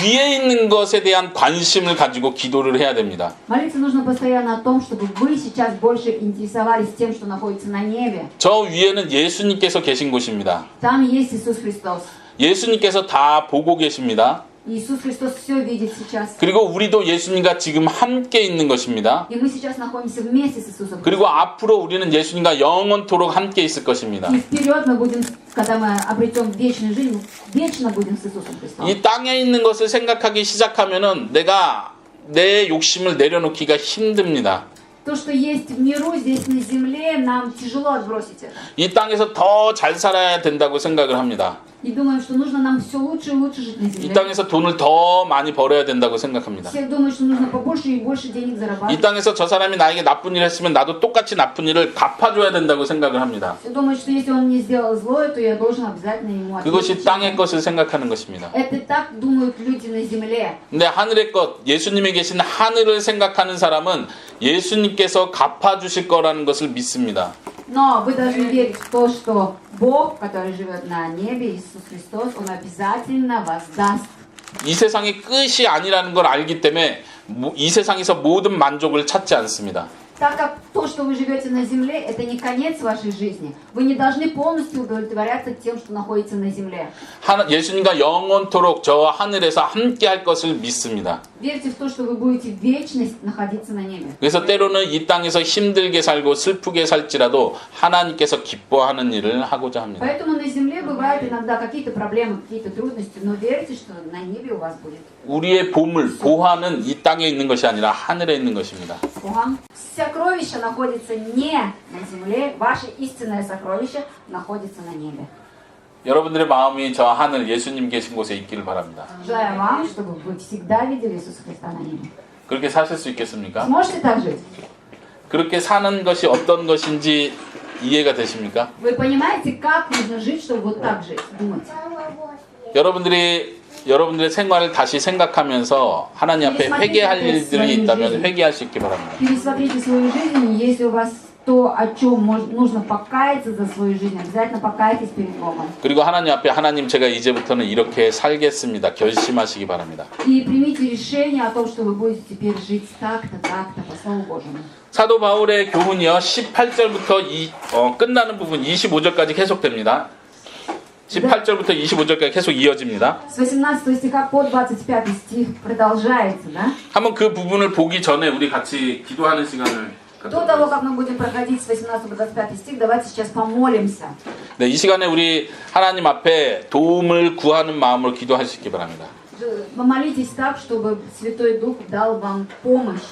위에 있는 것에 대한 관심을 가지고 기도를 해야 됩니다. Молиться нужно постоянно о том, чтобы вы сейчас больше интересовались тем, что находится на небе. 저 위에는 예수님께서 계신 곳입니다. Там есть Иисус Христос. 예수님께서 다 보고 계십니다. Иисус Христос все видит сейчас. 그리고 우리도 예수님과 지금 함께 있는 것입니다. И мы сейчас находимся вместе с Иисусом. 그리고 앞으로 우리는 예수님과 영원토록 함께 있을 것입니다. И вперед мы будем, когда мы обретем вечную жизнь, вечно будем с Иисусом Христом. 이 땅에 있는 것을 생각하기 시작하면은 내가 내 욕심을 내려놓기가 힘듭니다. То, что есть в миру, здесь на земле, нам тяжело отбросить это. 이 땅에서 더 잘 살아야 된다고 생각을 합니다. И думаем, что нужно нам все лучше и лучше жить на 이 земле. 땅에서 돈을 더 많이 벌어야 된다고 생각합니다. Все думают, что нужно побольше и больше денег 이 зарабатывать. 땅에서 저 사람이 나에게 나쁜 일을 했으면 나도 똑같이 나쁜 일을 갚아줘야 된다고 생각을 합니다. Все думают, что если он мне сделал злое, то я должен обязательно ему 그것이 ответить. 땅의 것을 생각하는 것입니다. Это так думают люди на земле. 근데 하늘의 것, 예수님이 계신 하늘을 생각하는 사람은 예수님께서 갚아주실 거라는 것을 믿습니다. Но вы должны верить в то, что Бог, который живет на небе, Иисус Христос, Он обязательно воздаст. 이 세상이 끝이 아니라는 걸 알기 때문에 이 세상에서 모든 만족을 찾지 않습니다. Так как то, что вы живете на земле, это не конец вашей жизни. Вы не должны полностью удовлетворяться тем, что находится на земле. 예수님과 영원토록 저 하늘에서 함께 할 것을 믿습니다. Верьте в то, что вы будете в вечность находиться на небе. 그래서 때로는 이 땅에서 힘들게 살고 슬프게 살지라도 하나님께서 기뻐하는 일을 하고자 합니다. Поэтому на земле бывают иногда какие-то проблемы, какие-то трудности, но верьте, что на небе у вас будет. 우리의 보물, 보화는 이 땅에 있는 것이 아니라 하늘에 있는 것입니다. Сокровище находится не на земле, ваше истинное сокровище находится на небе. 여러분들의 마음이 저 하늘 예수님 계신 곳에 있기를 바랍니다. Желаю вам, чтобы вы всегда видели Иисуса Христа на небе. 그렇게 사실 수 있겠습니까? Сможете так жить? 그렇게 사는 것이 어떤 것인지 이해가 되십니까? Вы понимаете, как нужно жить, чтобы вот так жить, думать? 여러분들의 생활을 다시 생각하면서 하나님 앞에 회개할 일들이 있다면 회개할 수 있기 바랍니다. Пересмотрите свою жизнь, если у вас то, о чем нужно покаяться за свою жизнь, обязательно покайтесь перед Богом. 그리고 하나님 앞에 하나님 제가 이제부터는 이렇게 살겠습니다. 결심하시기 바랍니다. И примите решение о том, что вы будете теперь жить так-то, так-то, по Слову Божьему. 사도 바울의 교훈이요 18절부터 끝나는 부분 25절까지 계속됩니다. 18절부터 25절까지 계속 이어집니다. С 18 стиха по 25 стих продолжается, да? 한번 그 부분을 보기 전에 우리 같이 기도하는 시간을 До того, как мы будем проходить с 18 по 25 стих, давайте сейчас помолимся. 네, 이 시간에 우리 하나님 앞에 도움을 구하는 마음으로 기도할 수 있기 바랍니다. Помолитесь так, чтобы Святой Дух дал вам помощь.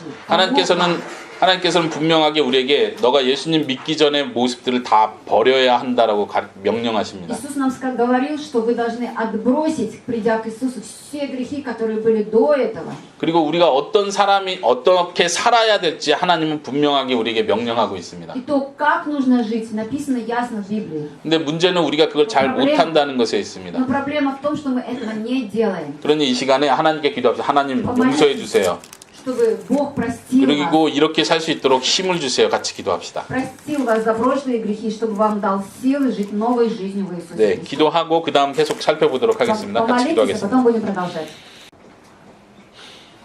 하나님께서는 분명하게 우리에게 너가 예수님 믿기 전의 모습들을 다 버려야 한다라고 명령하십니다. Иисус нам говорил, что вы должны отбросить, придя к Иисусу, все грехи, которые были до этого. 그리고 우리가 어떤 사람이 어떻게 살아야 될지 하나님은 분명하게 우리에게 명령하고 있습니다. И то, как нужно жить, написано ясно в Библии. 근데 문제는 우리가 그걸 잘 못한다는 것에 있습니다. Но проблема в том, что мы этого не делаем. 그러니 이 시간에 하나님께 기도합시다. 하나님 용서해 주세요. Чтобы Бог простил вас. 그리고 이렇게 살 수 있도록 힘을 주세요. 같이 기도합시다. Простил вас за прошлые грехи, чтобы вам дал силы жить новой жизнью в Иисусе. 네, 기도하고 그 다음 계속 살펴보도록 하겠습니다. 같이 Помолитесь, а 기도하겠습니다. потом будем продолжать.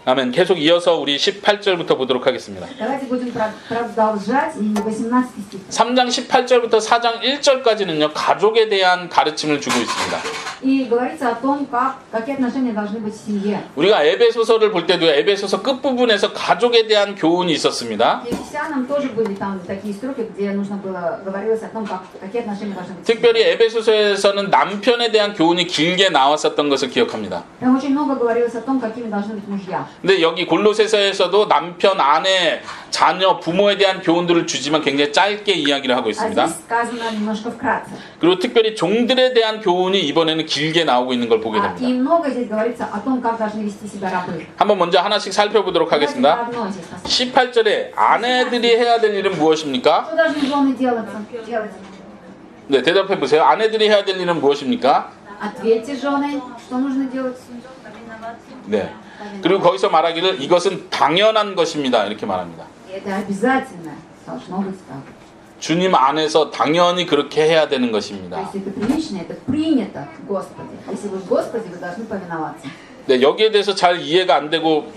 아멘. 계속 이어서 우리 18절부터 보도록 하겠습니다. Давайте будем продолжать и 18 стих. 3장 18절부터 4장 1절까지는요. 가족에 대한 가르침을 주고 있습니다. И говорится о том, какие отношения должны быть в семье. 우리가 에베소서를 볼 때도 에베소서 끝부분에서 가족에 대한 교훈이 있었습니다. Ефесянам тоже были там такие строки, где нужно было говорилось о том, какие отношения должны быть. 특별히 에베소서에서는 남편에 대한 교훈이 길게 나왔었던 것을 기억합니다. Там очень много говорилось о том, какими должны быть мужья. 근데 여기 골로새서에서도 남편, 아내, 자녀, 부모에 대한 교훈들을 주지만 굉장히 짧게 이야기를 하고 А 있습니다. здесь сказано немножко вкратце. 그리고 특별히 종들에 대한 교훈이 이번에는 길게 나오고 있는 걸 보게 И 됩니다. много здесь говорится о том, как должны вести себя рабы. 한번 먼저 하나씩 살펴보도록 Давайте 하겠습니다. по одной здесь посмотрим. 18절에 아내들이 해야 될 일은 무엇입니까? Что должны жены делать? 네, 대답해 보세요. 아내들이 해야 될 일은 무엇입니까? Ответьте, жены, что нужно делать? 네. 그리고 거기서 말하기를 이것은 당연한 것입니다. 이렇게 말합니다. И это обязательно должно быть так. 주님 안에서 당연히 그렇게 해야 되는 То 것입니다. есть это прилично, это принято в Господе. Если вы в Господе, вы должны повиноваться. 네, 여기에 대해서 잘 이해가 안 되고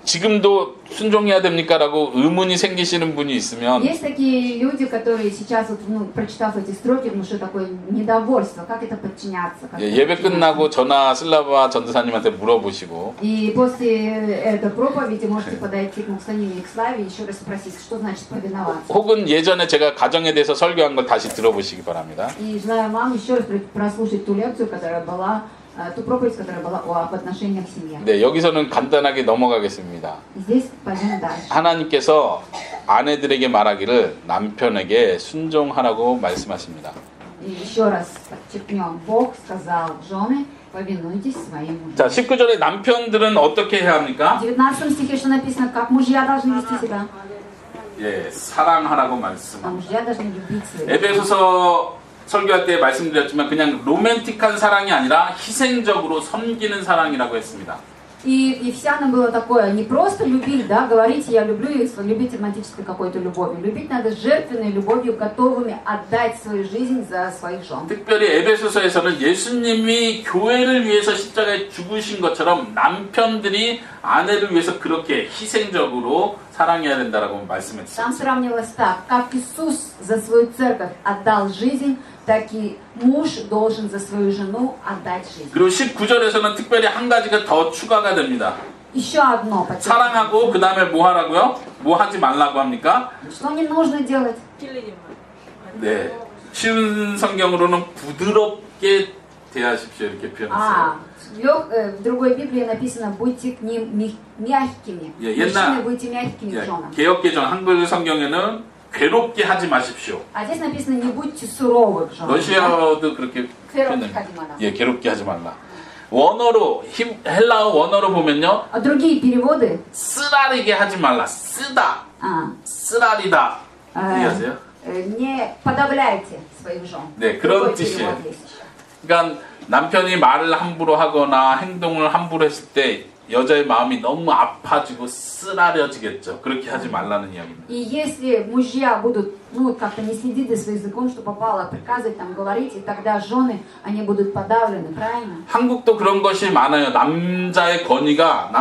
지금도 순종해야 됩니까? 라고 의문이 생기시는 분이 있으면 Есть такие люди, которые сейчас, вот, прочитав эти строки, внушают такое недовольство, как это подчиняться. Как это 예배 подчиняться. 끝나고 전화 슬라바 전도사님한테 물어보시고 И после этой проповеди можете подойти к Муксанину и к Славе и еще раз спросить, что значит повиноваться. 혹은 예전에 제가 가정에 대해서 설교한 걸 다시 들어보시기 바랍니다. И желаю вам еще раз прослушать ту лекцию, которая была, ту проповедь, которая была об отношениях в семье. 네, 여기서는 간단하게 넘어가겠습니다. Здесь пойдем дальше. 하나님께서 아내들에게 말하기를 남편에게 순종하라고 말씀하십니다. И еще раз подчеркнем, Бог сказал, жены, повинуйтесь своим мужьям. 자, 19절에 남편들은 어떻게 해야 합니까? В 19 стихе что написано, как мужья должны вести себя? 예, 사랑하라고 А 말씀합니다. мужья должны любить своих. 에베소서 설교할 때 말씀드렸지만 그냥 로맨틱한 사랑이 아니라 희생적으로 섬기는 사랑이라고 했습니다. И Ефесянам было такое, не просто любить, да, говорить, я люблю их, любить романтической какой-то любовью. Любить надо жертвенной любовью, готовыми отдать свою жизнь за своих жен. 특별히 에베소서에서는 예수님이 교회를 위해서 십자가에 죽으신 것처럼 남편들이 아내를 위해서 그렇게 희생적으로 사랑해야 된다라고 말씀했어요. Там сравнивалось так, как Иисус за свою церковь отдал жизнь, так и муж должен за свою жену отдать жизнь. 그리고 19절에서는 특별히 한 가지가 더 추가가 됩니다. Еще одно. 사랑하고 그 다음에 뭐 하라고요? 뭐 하지 말라고 합니까? Что не нужно делать? 네, 쉬운 성경으로는 부드럽게 대하십시오 이렇게 표현했어요. В другой Библии написано, будьте к ним мягкими. Мужчины, будьте мягкими к женам. 개역개정 한글 성경에는 괴롭게 하지 마십시오. А здесь написано, не будьте суровы к женам. 러시아어도 그렇게 표현합니다. 예, 괴롭게 하지 말라. 원어로 헬라어 원어로 보면요, А другие переводы? 쓰라리게 하지 말라. 쓰다, 쓰라리다. 이해하세요? Не подавляйте своих жен. 네, 그런 뜻이에요. 그러니까 남편이 말을 함부로 하거나 행동을 함부로 했을 때 여자의 마음이 너무 아파지고 쓰라려지겠죠. 그렇게 하지 말라는 이야기입니다. И если мужья будут, как-то не следить за своим языком, что попало, приказывать, там, говорить, и тогда жены, они будут подавлены, правильно? 한국도 그런 것이 많아요. 남자의 권위가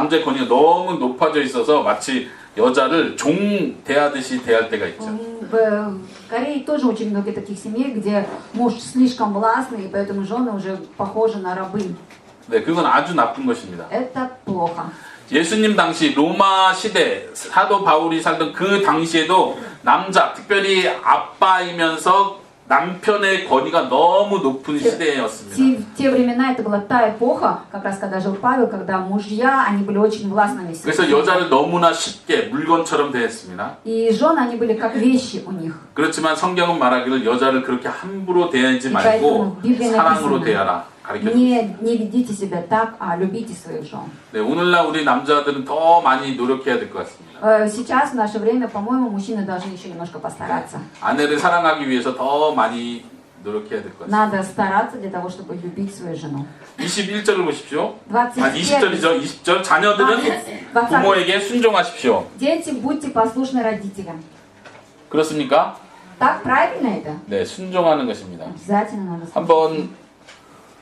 너무 높아져 있어서 마치 여자를 종 대하듯이 대할 때가 있죠. В Корее тоже очень много таких семей, где муж слишком властный, и поэтому жены уже похожи на рабынь. 네, 그건 아주 나쁜 것입니다. Это плохо. 예수님 당시 로마 시대 사도 바울이 살던 그 당시에도 남자, 특별히 아빠이면서 남편의 권위가 너무 높은 시대였습니다. В те времена это была та эпоха, как раз когда жил Павел, когда мужья, они были очень властными. 그래서 여자를 너무나 쉽게 물건처럼 대했습니다. И жены, они были как вещи у них. 그렇지만 성경은 말하기를 여자를 그렇게 함부로 대하지 И 말고 поэтому в Библии 사랑으로 написано, 대하라 가르쳐 줍니다. не ведите себя так, а любите своих жен. 네, 오늘날 우리 남자들은 더 많이 노력해야 될 것 같습니다. Сейчас, в наше время, по-моему, мужчины должны еще немножко постараться. 아내를 사랑하기 위해서 더 많이 노력해야 될 것 같습니다. Надо стараться для того, чтобы любить свою жену. 21절을 보십시오. 21. 20절이죠. 20절. 자녀들은 부모에게 순종하십시오. Дети, будьте послушны родителям. 그렇습니까? Так правильно это? 네, 순종하는 것입니다. Обязательно надо слушать. 한번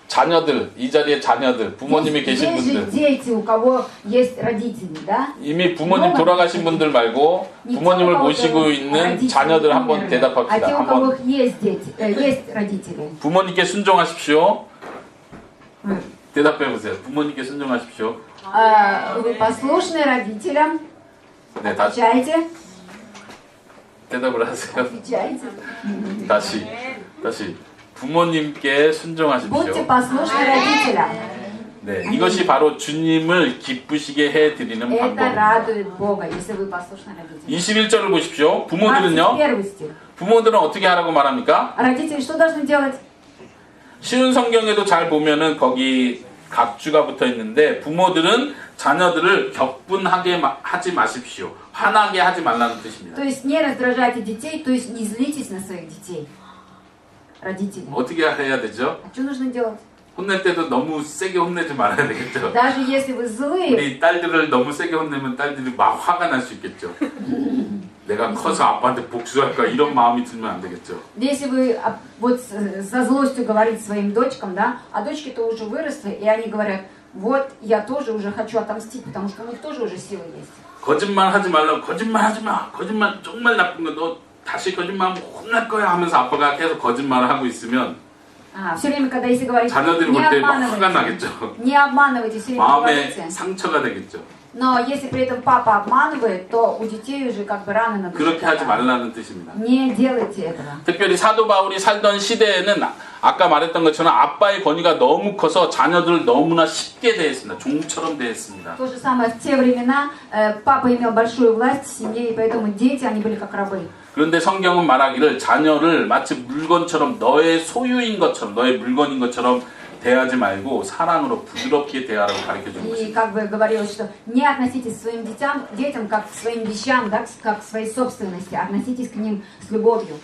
자녀들, 이 자리에 자녀들, 부모님이 계신 Есть же 분들, дети, у кого есть родители, да? 이미 부모님 돌아가신 분들 말고 Не те, 부모님을 у кого 모시고 있는 родители 자녀들 한번 умерли, а те, 대답합시다. у кого 한번 есть дети, есть родители. 부모님께 순종하십시오. 대답해 보세요. 부모님께 순종하십시오. Вы послушны родителям? 네, 다시 Отвечайте. 대답을 하세요. Отвечайте. 다시 부모님께 Будьте 순종하십시오. послушны родителям. 네, 이것이 바로 주님을 기쁘시게 해 드리는 Это 방법입니다. радует Бога, если вы послушны родителям. 21절을 보십시오. 부모들은요. 21 стих. 부모들은 어떻게 하라고 말합니까? Родители что должны делать? 쉬운 성경에도 잘 보면은 거기 각주가 붙어 있는데 부모들은 자녀들을 격분하게 하지 마십시오. 화나게 하지 말라는 뜻입니다. То есть не раздражайте детей, то есть не злитесь на своих детей. Родители. 어떻게 해야 되죠? А что нужно делать? 혼낼 때도 너무 세게 혼내지 말아야 되겠죠. Даже если вы злые, 우리 딸들을 너무 세게 혼내면 딸들이 막 화가 날 수 있겠죠. 내가 커서 아빠한테 복수할까 이런 마음이 들면 안 되겠죠. если вы вот со злостью говорите своим дочкам, да, а дочки-то уже выросли, и они говорят, вот я тоже уже хочу отомстить, потому что у них тоже уже силы есть. 거짓말 하지 말라고 거짓말 하지 마. 거짓말 정말 나쁜 거 너 다시 거짓말하면 혼날 거야 하면서 아빠가 계속 거짓말을 하고 있으면 Все время, когда если говорить, 자녀들이 не 볼 때 막 화가 обманывайте, 나겠죠. не обманывайте, все время 마음에 говорите. 상처가 되겠죠. Но если при этом папа обманывает, то у детей уже как бы раны на душе. 그렇게 하지 такая. 말라는 뜻입니다. Не делайте этого. 특별히 사도 바울이 살던 시대에는 아까 말했던 것처럼 아빠의 권위가 너무 커서 자녀들을 너무나 쉽게 대했습니다. 종처럼 대했습니다. То же самое в те времена папа имел большую власть в семье, и поэтому дети, они были как рабы. 그런데 성경은 말하기를 자녀를 마치 물건처럼 너의 소유인 것처럼 너의 물건인 것처럼 대하지 말고 사랑으로 부드럽게 대하라고 가르쳐 주는 И 것입니다. как бы говорилось, что не относитесь к своим детям как к своим вещам, да, как к своей собственности, относитесь к ним с любовью.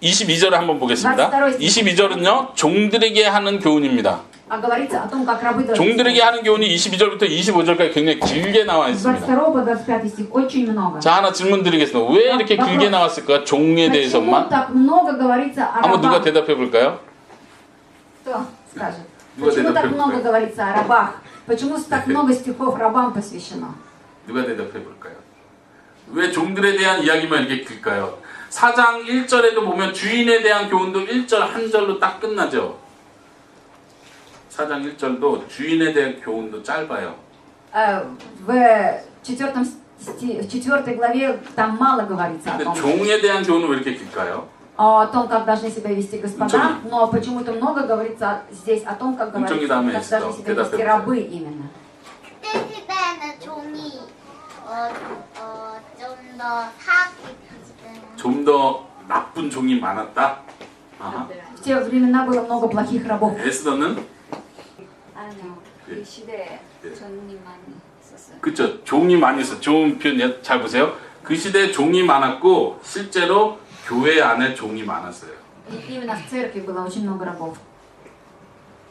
22절을 한번 보겠습니다. 22절은요. 종들에게 하는 교훈입니다. А говорится о том, как рабы должны... 종들에게 하는 교훈이 22절부터 25절까지 굉장히 길게 나와 С 있습니다. 22 по 25 стих очень много. 자, 하나 질문 드리겠습니다. 왜 이렇게 길게 나왔을까? 종에 Почему 대해서만? так много говорится о 한번 누가 рабах? 대답해 볼까요? Кто скажет? 누가 Почему так 대답해 много 볼까요? говорится о рабах? Почему так много стихов рабам посвящено? 누가 대답해 볼까요? 왜 종들에 대한 이야기만 이렇게 길까요? 4장 1절에도 보면 주인에 대한 교훈도 1절 한 절로 딱 끝나죠. 4장 1절도 주인에 대한 교훈도 짧아요. В 4 главе там мало говорится о 근데 том, 종에 대한 교훈은 왜 이렇게 길까요? о том, как должны себя вести господа, Ничего но почему-то много говорится здесь о том, как, Ничего не говорится, даме как 있어. должны себя вести 대답해보세요. рабы именно. 그때 시대에는 종이 좀 더 사악하게 좀 더 나쁜 종이 많았다. 아하. В те времена было много плохих рабов. 에스더는 아니요. 예. 그 시대에 예. 전님만이 있었어요. 그쵸. 종이 많이 있어. 좋은 표현 잘 보세요. 그 시대에 종이 많았고 실제로 교회 안에 종이 많았어요. И именно в церкви было очень много рабов.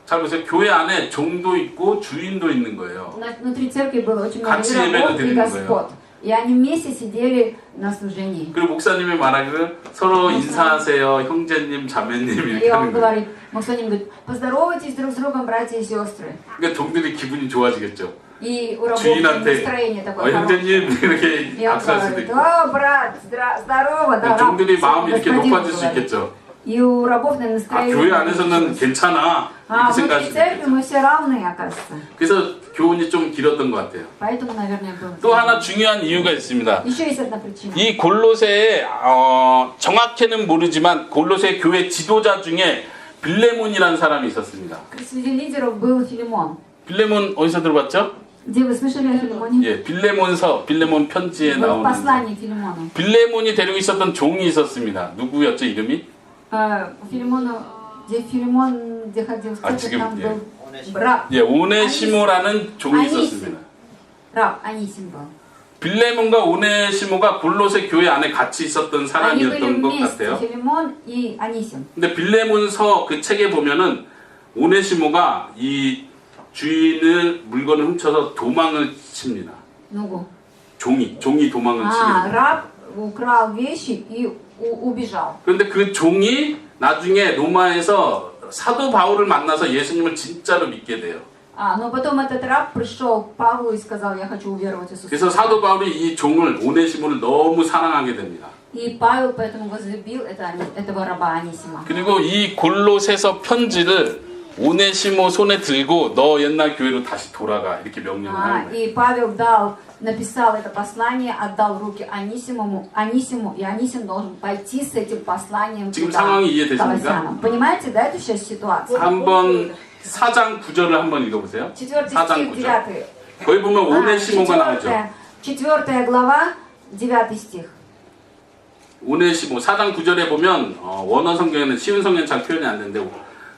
잘 보세요. 교회 안에 종도 있고 주인도 있는 거예요. Внутри церкви было очень много 같이 и рабов 예배도 и 드리는 господ. И они вместе сидели на служении. 그리고 목사님이 말하기를 서로 인사하세요. 형제님, 자매님 이렇게 И он 하는 거예요. говорит, Максоним говорит, поздоровайтесь друг с другом, братья и сестры. 그러니까 종들이 기분이 좋아지겠죠. И у рабов 주인한테 настроение такое хорошее. 형제님 이렇게 И он 악수할 수도 говорит, 있고. о, брат, здорово, да, раб, 종들이 마음이 이렇게 господин 높아질 수 говорит. 있겠죠. И у рабов на 아, настроение. 교회 안에서는 괜찮아 이렇게 생각할 внутри 수도 церкви 있겠죠. мы все равны, оказывается. 그래서 교훈이 좀 길었던 것 같아요. Поэтому, наверное, было. 또 하나 중요한 이유가 있습니다. Еще есть одна причина. 이 골로새에 정확히는 모르지만 골로새 교회 지도자 중에 빌레몬이라는 사람이 있었습니다. Среди лидеров был Филимон. 빌레몬 어디서 들어봤죠? Где вы слышали о Филимоне? 예, 빌레몬서, 빌레몬 편지에 Был в 나오는 послании Филимону. 빌레몬이 데리고 있었던 종이 있었습니다. 누구였죠, 이름이? У Филимона, где Филимон, где ходил в А церковь, там 지금, был раб. 예, 오네시모라는 종이 있었습니다. Раб Анисим был. 빌레몬과 오네시모가 골로새 교회 안에 같이 있었던 Они были 사람이었던 것 вместе, 같아요. Филимон и Анисим. 근데 빌레몬서 그 책에 보면은 오네시모가 이 주인을 물건을 훔쳐서 도망을 칩니다. Нугу. 종이 도망을 치게 А, 됩니다. раб украл вещи и убежал. 그런데 그 종이 나중에 로마에서 사도 바울을 만나서 예수님을 진짜로 믿게 돼요. Но потом этот раб пришел к Павлу и сказал, я хочу уверовать в Иисуса. 그래서 사도 바울이 이 종을 오네시모를 너무 사랑하게 됩니다. И Павел поэтому возлюбил этого раба Анисима. 그리고 이 골로새서 편지를 오네시모 손에 들고 너 옛날 교회로 다시 돌아가 이렇게 명령을 하는 거예요. И Павел написал это послание, отдал в руки Анисиму, и Анисим должен пойти с этим посланием 지금 туда, 상황이 к 이해되십니까? колоссянам. Понимаете, да, эту сейчас ситуацию? 한번 4장 9절을 한번 읽어보세요. 4 4장 стих, 9절. 9. 거기 보면 오네시모가 나오죠. 4 глава, 9 стих. 오네시모 4장 9절에 보면 원어 성경에는 쉬운 성경은 잘 표현이 안 되는데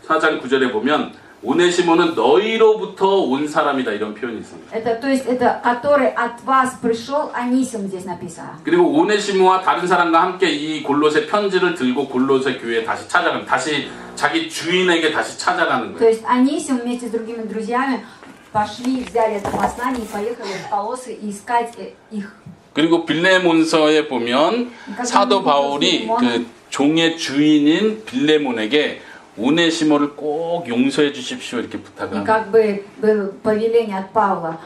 4장 9절에 보면 오네시모는 너희로부터 온 사람이다 이런 표현이 있습니다. То есть это который от вас пришел, Анисим здесь написано. 그리고 오네시모와 다른 사람과 함께 이 골로새 편지를 들고 골로새 교회에 다시 찾아가는 다시 자기 주인에게 다시 찾아가는 То 거예요. есть Анисим вместе с другими друзьями пошли, взяли это послание и поехали в Колоссы и искать их. 그리고 빌레몬서에 보면 사도 바울이 그 종의 주인인 빌레몬에게 오네시모를 꼭 용서해 주십시오 이렇게 부탁을 И 합니다. как бы было повеление от Павла,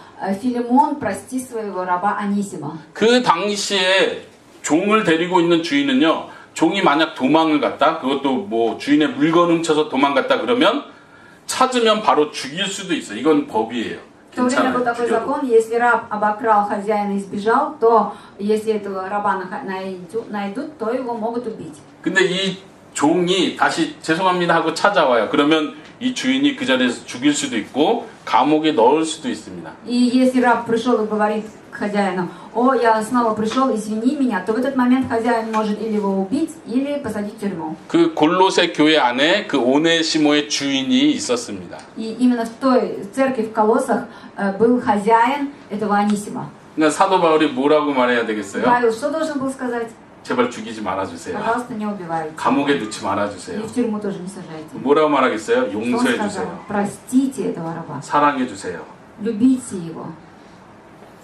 Филимон, прости своего раба Анисима. 그 당시에 종을 데리고 있는 주인은요, 종이 만약 도망을 갔다, 그것도 뭐 주인의 물건 훔쳐서 도망갔다 그러면 찾으면 바로 죽일 수도 있어요. 이건 법이에요. В то время был 괜찮아요. такой 죽여도. закон, если раб обокрал хозяина и сбежал, то если этого раба найдут, то его могут убить. 근데 이 종이 다시 죄송합니다 하고 찾아와요. 그러면 이 주인이 그 자리에서 죽일 수도 있고 감옥에 넣을 수도 있습니다. И если раб пришел и говорит хозяину, о, я снова пришел, извини меня, то в этот момент хозяин может или его убить, или посадить в тюрьму. 그 골로새 교회 안에 그 오네시모의 주인이 있었습니다. И именно в той церкви в Колоссах был хозяин этого Анисима. 그러니까 사도 바울이 뭐라고 말해야 되겠어요? Павел что должен был сказать? 제발 죽이지 말아주세요. Пожалуйста, не убивайте. 감옥에 넣지 И 말아주세요. в тюрьму тоже не сажайте. 뭐라고 말하겠어요? Что он 용서해 сказал? 주세요. Простите этого раба. 사랑해 주세요. Любите его.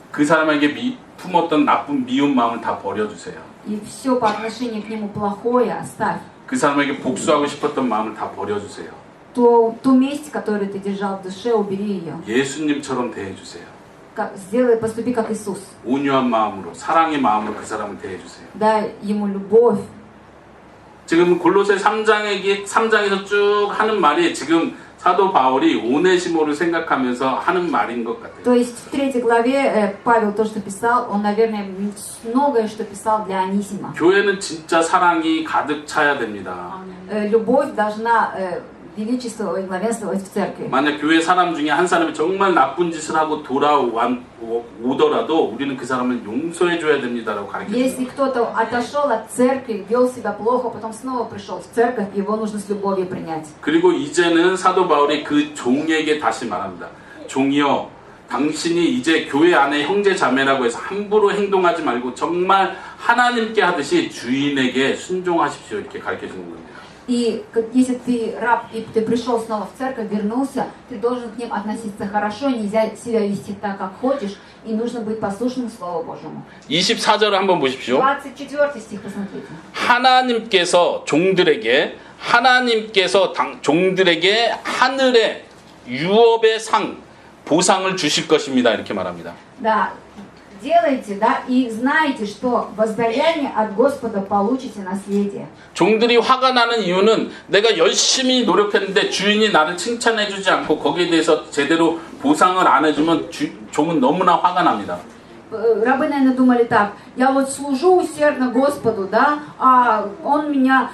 그 사람에게 품었던 나쁜 미운 마음을 다 버려주세요. И все по отношению к нему плохое оставь. 그 사람에게 복수하고 싶었던 마음을 다 버려주세요. Ту месть, которую ты держал в душе, убери ее. 예수님처럼 대해주세요. Поступи как Иисус. 온유한 마음으로, 사랑의 마음으로 그 사람을 대해주세요. Дай ему любовь. 지금 골로새 3장에서 쭉 하는 말이 지금 사도 바울이 오네시모를 생각하면서 하는 말인 것 같아요. То есть в 3 главе Павел то, что писал, он, наверное, многое, что писал для Анисима. 교회는 진짜 사랑이 가득 차야 됩니다. Любовь должна величествовать, главенствовать в церкви. 만약 교회 사람 중에 한 사람이 정말 나쁜 짓을 하고 돌아오더라도 우리는 그 사람을 용서해 줘야 됩니다라고 Если 가르쳐줍니다. кто-то отошел от церкви, вел себя плохо, потом снова пришел в церковь, его нужно с любовью принять. 그리고 이제는 사도 바울이 그 종에게 다시 말합니다. 종이여, 당신이 이제 교회 안에 형제 자매라고 해서 함부로 행동하지 말고 정말 하나님께 하듯이 주인에게 순종하십시오 이렇게 가르쳐주는 겁니다. И если ты раб, и ты пришел снова в церковь, вернулся, ты должен к ним относиться хорошо, нельзя себя вести так, как хочешь, и нужно быть послушным Слову Божьему. 24절을 한번 보십시오. 24 стих, посмотрите. 하나님께서 종들에게 하늘의 유업의 상, 보상을 주실 것입니다. 이렇게 말합니다. Да, делайте, да, и знаете, что воздаяние от Господа получите наследие. 종들이 화가 나는 이유는 내가 열심히 노력했는데 주인이 나를 칭찬해 주지 않고 거기에 대해서 제대로 보상을 안 해주면 종은 너무나 화가 납니다. Рабы, наверное, думали так: я вот служу усердно Господу, да, а он меня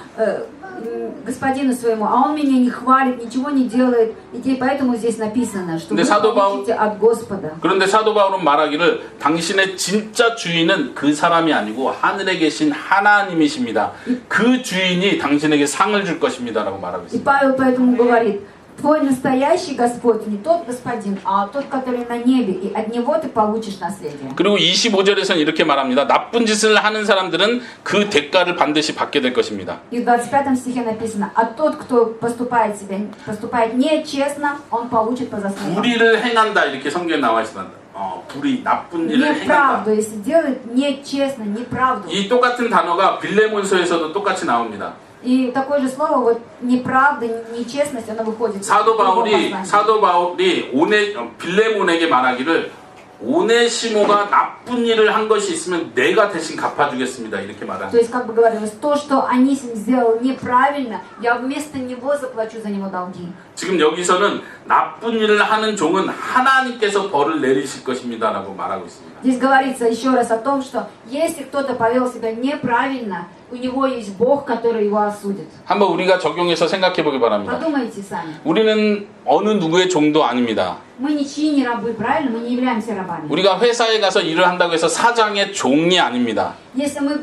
господину своему, а он меня не хвалит, ничего не делает. И поэтому здесь написано, что вы 근데 사도 получите от Господа. 그런데 사도 바울은 말하기를 당신의 진짜 주인은 그 사람이 아니고 하늘에 계신 하나님이십니다. 그 주인이 당신에게 상을 줄 것입니다라고 말하고 И 있습니다. Павел поэтому говорит, твой настоящий Господь не тот господин, а тот, который на небе, и от него ты получишь наследие. 그리고 25절에서는 이렇게 말합니다. 나쁜 짓을 하는 사람들은 그 대가를 반드시 받게 될 것입니다. И в 25 стихе написано, а тот, кто поступает нечестно, он получит по заслугам. 불의를 행한다 이렇게 성경에 나와 있습니다. 불의, 나쁜 일을 행한다. Неправду, если делает нечестно, неправду. 이 똑같은 단어가 빌레몬서에서도 똑같이 나옵니다. И такое же слово, вот неправда, нечестность, оно выходит. 사도 в другом 바울이 послании. 빌레몬에게 말하기를 오네시모가 나쁜 일을 한 것이 있으면 내가 대신 갚아주겠습니다. 이렇게 То 말합니다. есть, как бы говорилось, то, что Анисим сделал неправильно, я вместо него заплачу за него долги. 지금 여기서는 나쁜 일을 하는 종은 하나님께서 벌을 내리실 것입니다라고 말하고 있습니다. Здесь говорится еще раз о том, что если кто-то повел себя неправильно, у него есть Бог, который его осудит. 한번 우리가 적용해서 생각해 보기 바랍니다. Подумайте сами. 우리는 어느 누구의 종도 아닙니다. Мы ничьи не рабы, правильно? Мы не являемся рабами. 우리가 회사에 가서 일을 한다고 해서 사장의 종이 아닙니다. Если мы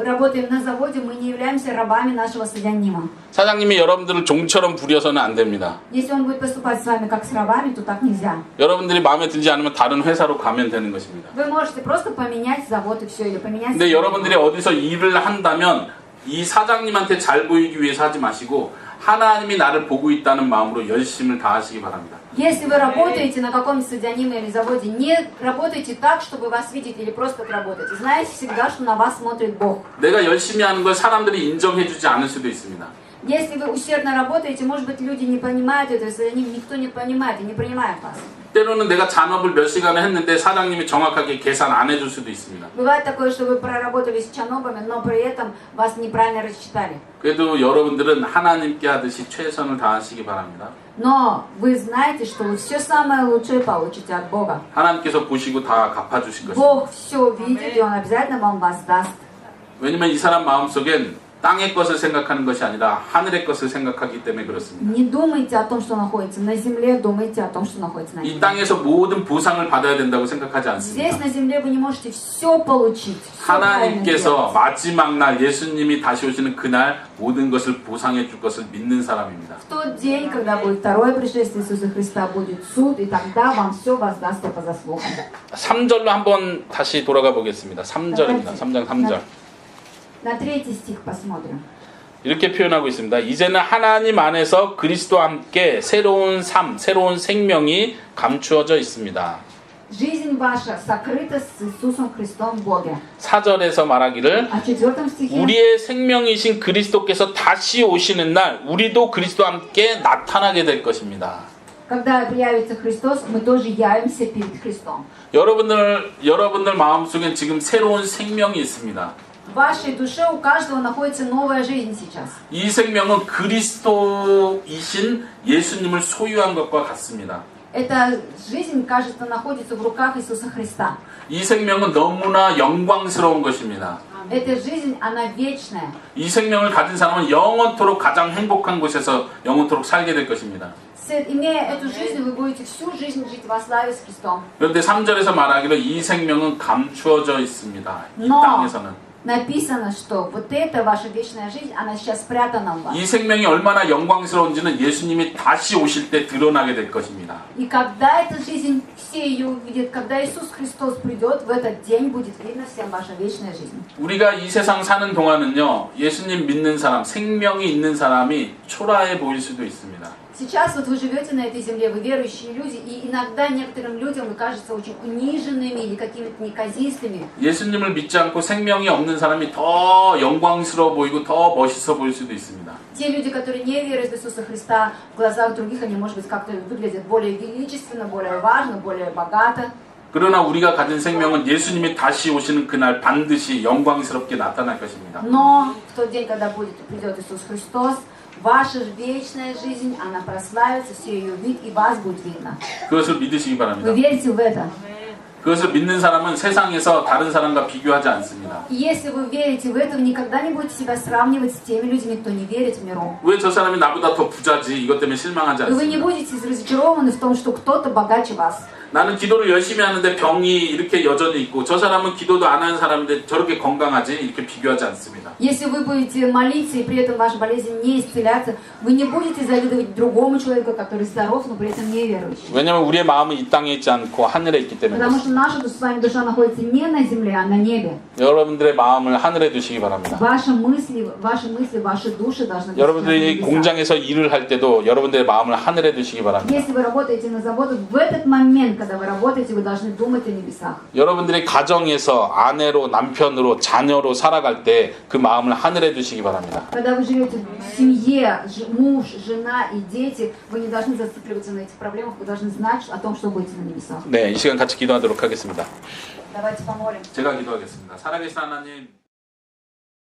работаем на заводе, мы не являемся рабами нашего содянима. 사장님이 여러분들을 종처럼 부려서는 안 됩니다. Если он будет поступать с вами как с рабами, то так нельзя. 여러분들이 마음에 들지 않으면 다른 회사로 가면 되는 것입니다. Вы можете просто поменять завод и все, или поменять... 근데 여러분들이 어디서 일을 한다면 이 사장님한테 잘 보이기 위해서 하지 마시고 하나님이 나를 보고 있다는 마음으로 열심을 다하시기 바랍니다. Если вы работаете на каком-то содяниме или заводе, не работайте так, чтобы вас видеть, или просто работайте. Знайте всегда, что на вас смотрит Бог. 내가 열심히 하는 걸 사람들이 인정해주지 않을 수도 있습니다. Если вы усердно работаете, может быть, люди не понимают этого содяним, никто не понимает и не принимает вас. 때로는 내가 잔업을 몇 시간을 했는데 사장님이 정확하게 계산 안 해줄 수도 있습니다. Бывает такое, что вы проработали с чанобами, но при этом вас неправильно рассчитали. 그래도 여러분들은 하나님께 하듯이 최선을 다하시기 바랍니다. Но вы знаете, что вы все самое лучшее получите от Бога. 하나님께서 보시고 다 갚아주실 것입니다. Бог все видит, и Он обязательно вам воздаст. 왜냐면 이 사람 마음속엔 땅의 것을 생각하는 것이 아니라 하늘의 것을 생각하기 때문에 그렇습니다. Не думайте о том, что находится на земле, думайте о том, что находится на 이 небе. 땅에서 모든 보상을 받아야 된다고 생각하지 Здесь 않습니다. на земле вы не можете все получить. Все правильно 하나님께서 делать. 마지막 날 예수님이 다시 오시는 그날 모든 것을 보상해 줄 것을 믿는 사람입니다. В тот день, когда будет второе пришествие Иисуса Христа, будет суд, и тогда вам все воздастся по заслугам. 3절로 한번 다시 돌아가 보겠습니다. 3절입니다. 3장 3절. На 3 стих посмотрим. 이렇게 표현하고 있습니다. 이제는 하나님 안에서 그리스도와 함께 새로운 삶, 새로운 생명이 감추어져 있습니다. Жизнь ваша сокрыта с Иисусом Христом в Боге. 4절에서 말하기를 А в 4 стихе 우리의 생명이신 그리스도께서 다시 오시는 날 우리도 그리스도와 함께 나타나게 될 것입니다. когда появится Христос, мы тоже явимся перед Христом. 여러분들 마음속엔 지금 새로운 생명이 있습니다. В вашей душе у каждого находится новая жизнь сейчас. 이 생명은 그리스도이신 예수님을 소유한 것과 같습니다. Эта жизнь, кажется, находится в руках Иисуса Христа. 이 생명은 너무나 영광스러운 것입니다. Эта жизнь, она вечная. 이 생명을 가진 사람은 영원토록 가장 행복한 곳에서 영원토록 살게 될 것입니다. Имея эту жизнь, вы будете всю жизнь жить во славе с Христом. 그런데 3절에서 말하기를 이 생명은 감추어져 있습니다. 이 Но 땅에서는. написано, что вот эта ваша вечная жизнь, она сейчас спрятана у вас. 이 생명이 얼마나 영광스러운지는 예수님이 다시 오실 때 드러나게 될 것입니다. И когда эта жизнь, все ее увидят, когда Иисус Христос придет, в этот день будет видно всем ваша вечная жизнь. 우리가 이 세상 사는 동안은요, 예수님 믿는 사람, 생명이 있는 사람이 초라해 보일 수도 있습니다. Сейчас вот вы живете на этой земле, вы верующие люди, и иногда некоторым людям вы кажется очень униженными или какими-то неказистыми. 예수님을 믿지 않고 생명이 없는 사람이 더 영광스러워 보이고 더 멋있어 보일 수도 있습니다. Те люди, которые не верят в Иисуса Христа, в глазах других они, может быть, как-то выглядят более величественно, более важно, более богато. 그러나 우리가 가진 생명은 예수님이 다시 오시는 그날 반드시 영광스럽게 나타날 것입니다. Но в тот день, когда придет Иисус Христос, ваша вечная жизнь, она прославится, все ее вид, и вас будет видно. 그것을 믿으시기 바랍니다. Вы верите в это? 그것을 믿는 사람은 세상에서 다른 사람과 비교하지 않습니다. И если вы верите в это, вы никогда не будете себя сравнивать с теми людьми, кто не верит в миру. 왜 저 사람이 나보다 더 부자지? 이것 때문에 실망하지 И вы не 않습니다. будете разочарованы в том, что кто-то богаче вас. 나는 기도를 열심히 하는데 병이 이렇게 여전히 있고 저 사람은 기도도 안 하는 사람인데 저렇게 건강하지? 이렇게 비교하지 않습니다. Если вы будете молиться, и при этом ваша болезнь не исцеляться, вы не будете завидовать другому человеку, который здоров, но при этом неверующий. 왜냐하면 우리의 마음은 이 땅에 있지 않고 하늘에 있기 때문에 Потому что наша с вами душа находится не на земле, а на небе. 여러분들의 마음을 하늘에 두시기 바랍니다. Ваши мысли, ваши души должны быть на 여러분들이 небесах. 공장에서 일을 할 때도 여러분들의 마음을 하늘에 두시기 바랍니다. Если вы работаете на заводах, в этот момент, когда вы работаете, вы должны думать о небесах. 여러분들이 가정에서 아내로 남편으로 자녀로 살아갈 때 그 마음을 하늘에 두시기 바랍니다. Когда вы живете в семье, муж, жена и дети, вы не должны зацикливаться на этих проблемах, вы должны знать о том, что будете на небесах. 네, 이 시간 같이 기도하도록 하겠습니다. Давайте помолимся. 제가 기도하겠습니다. 살아계신 하나님.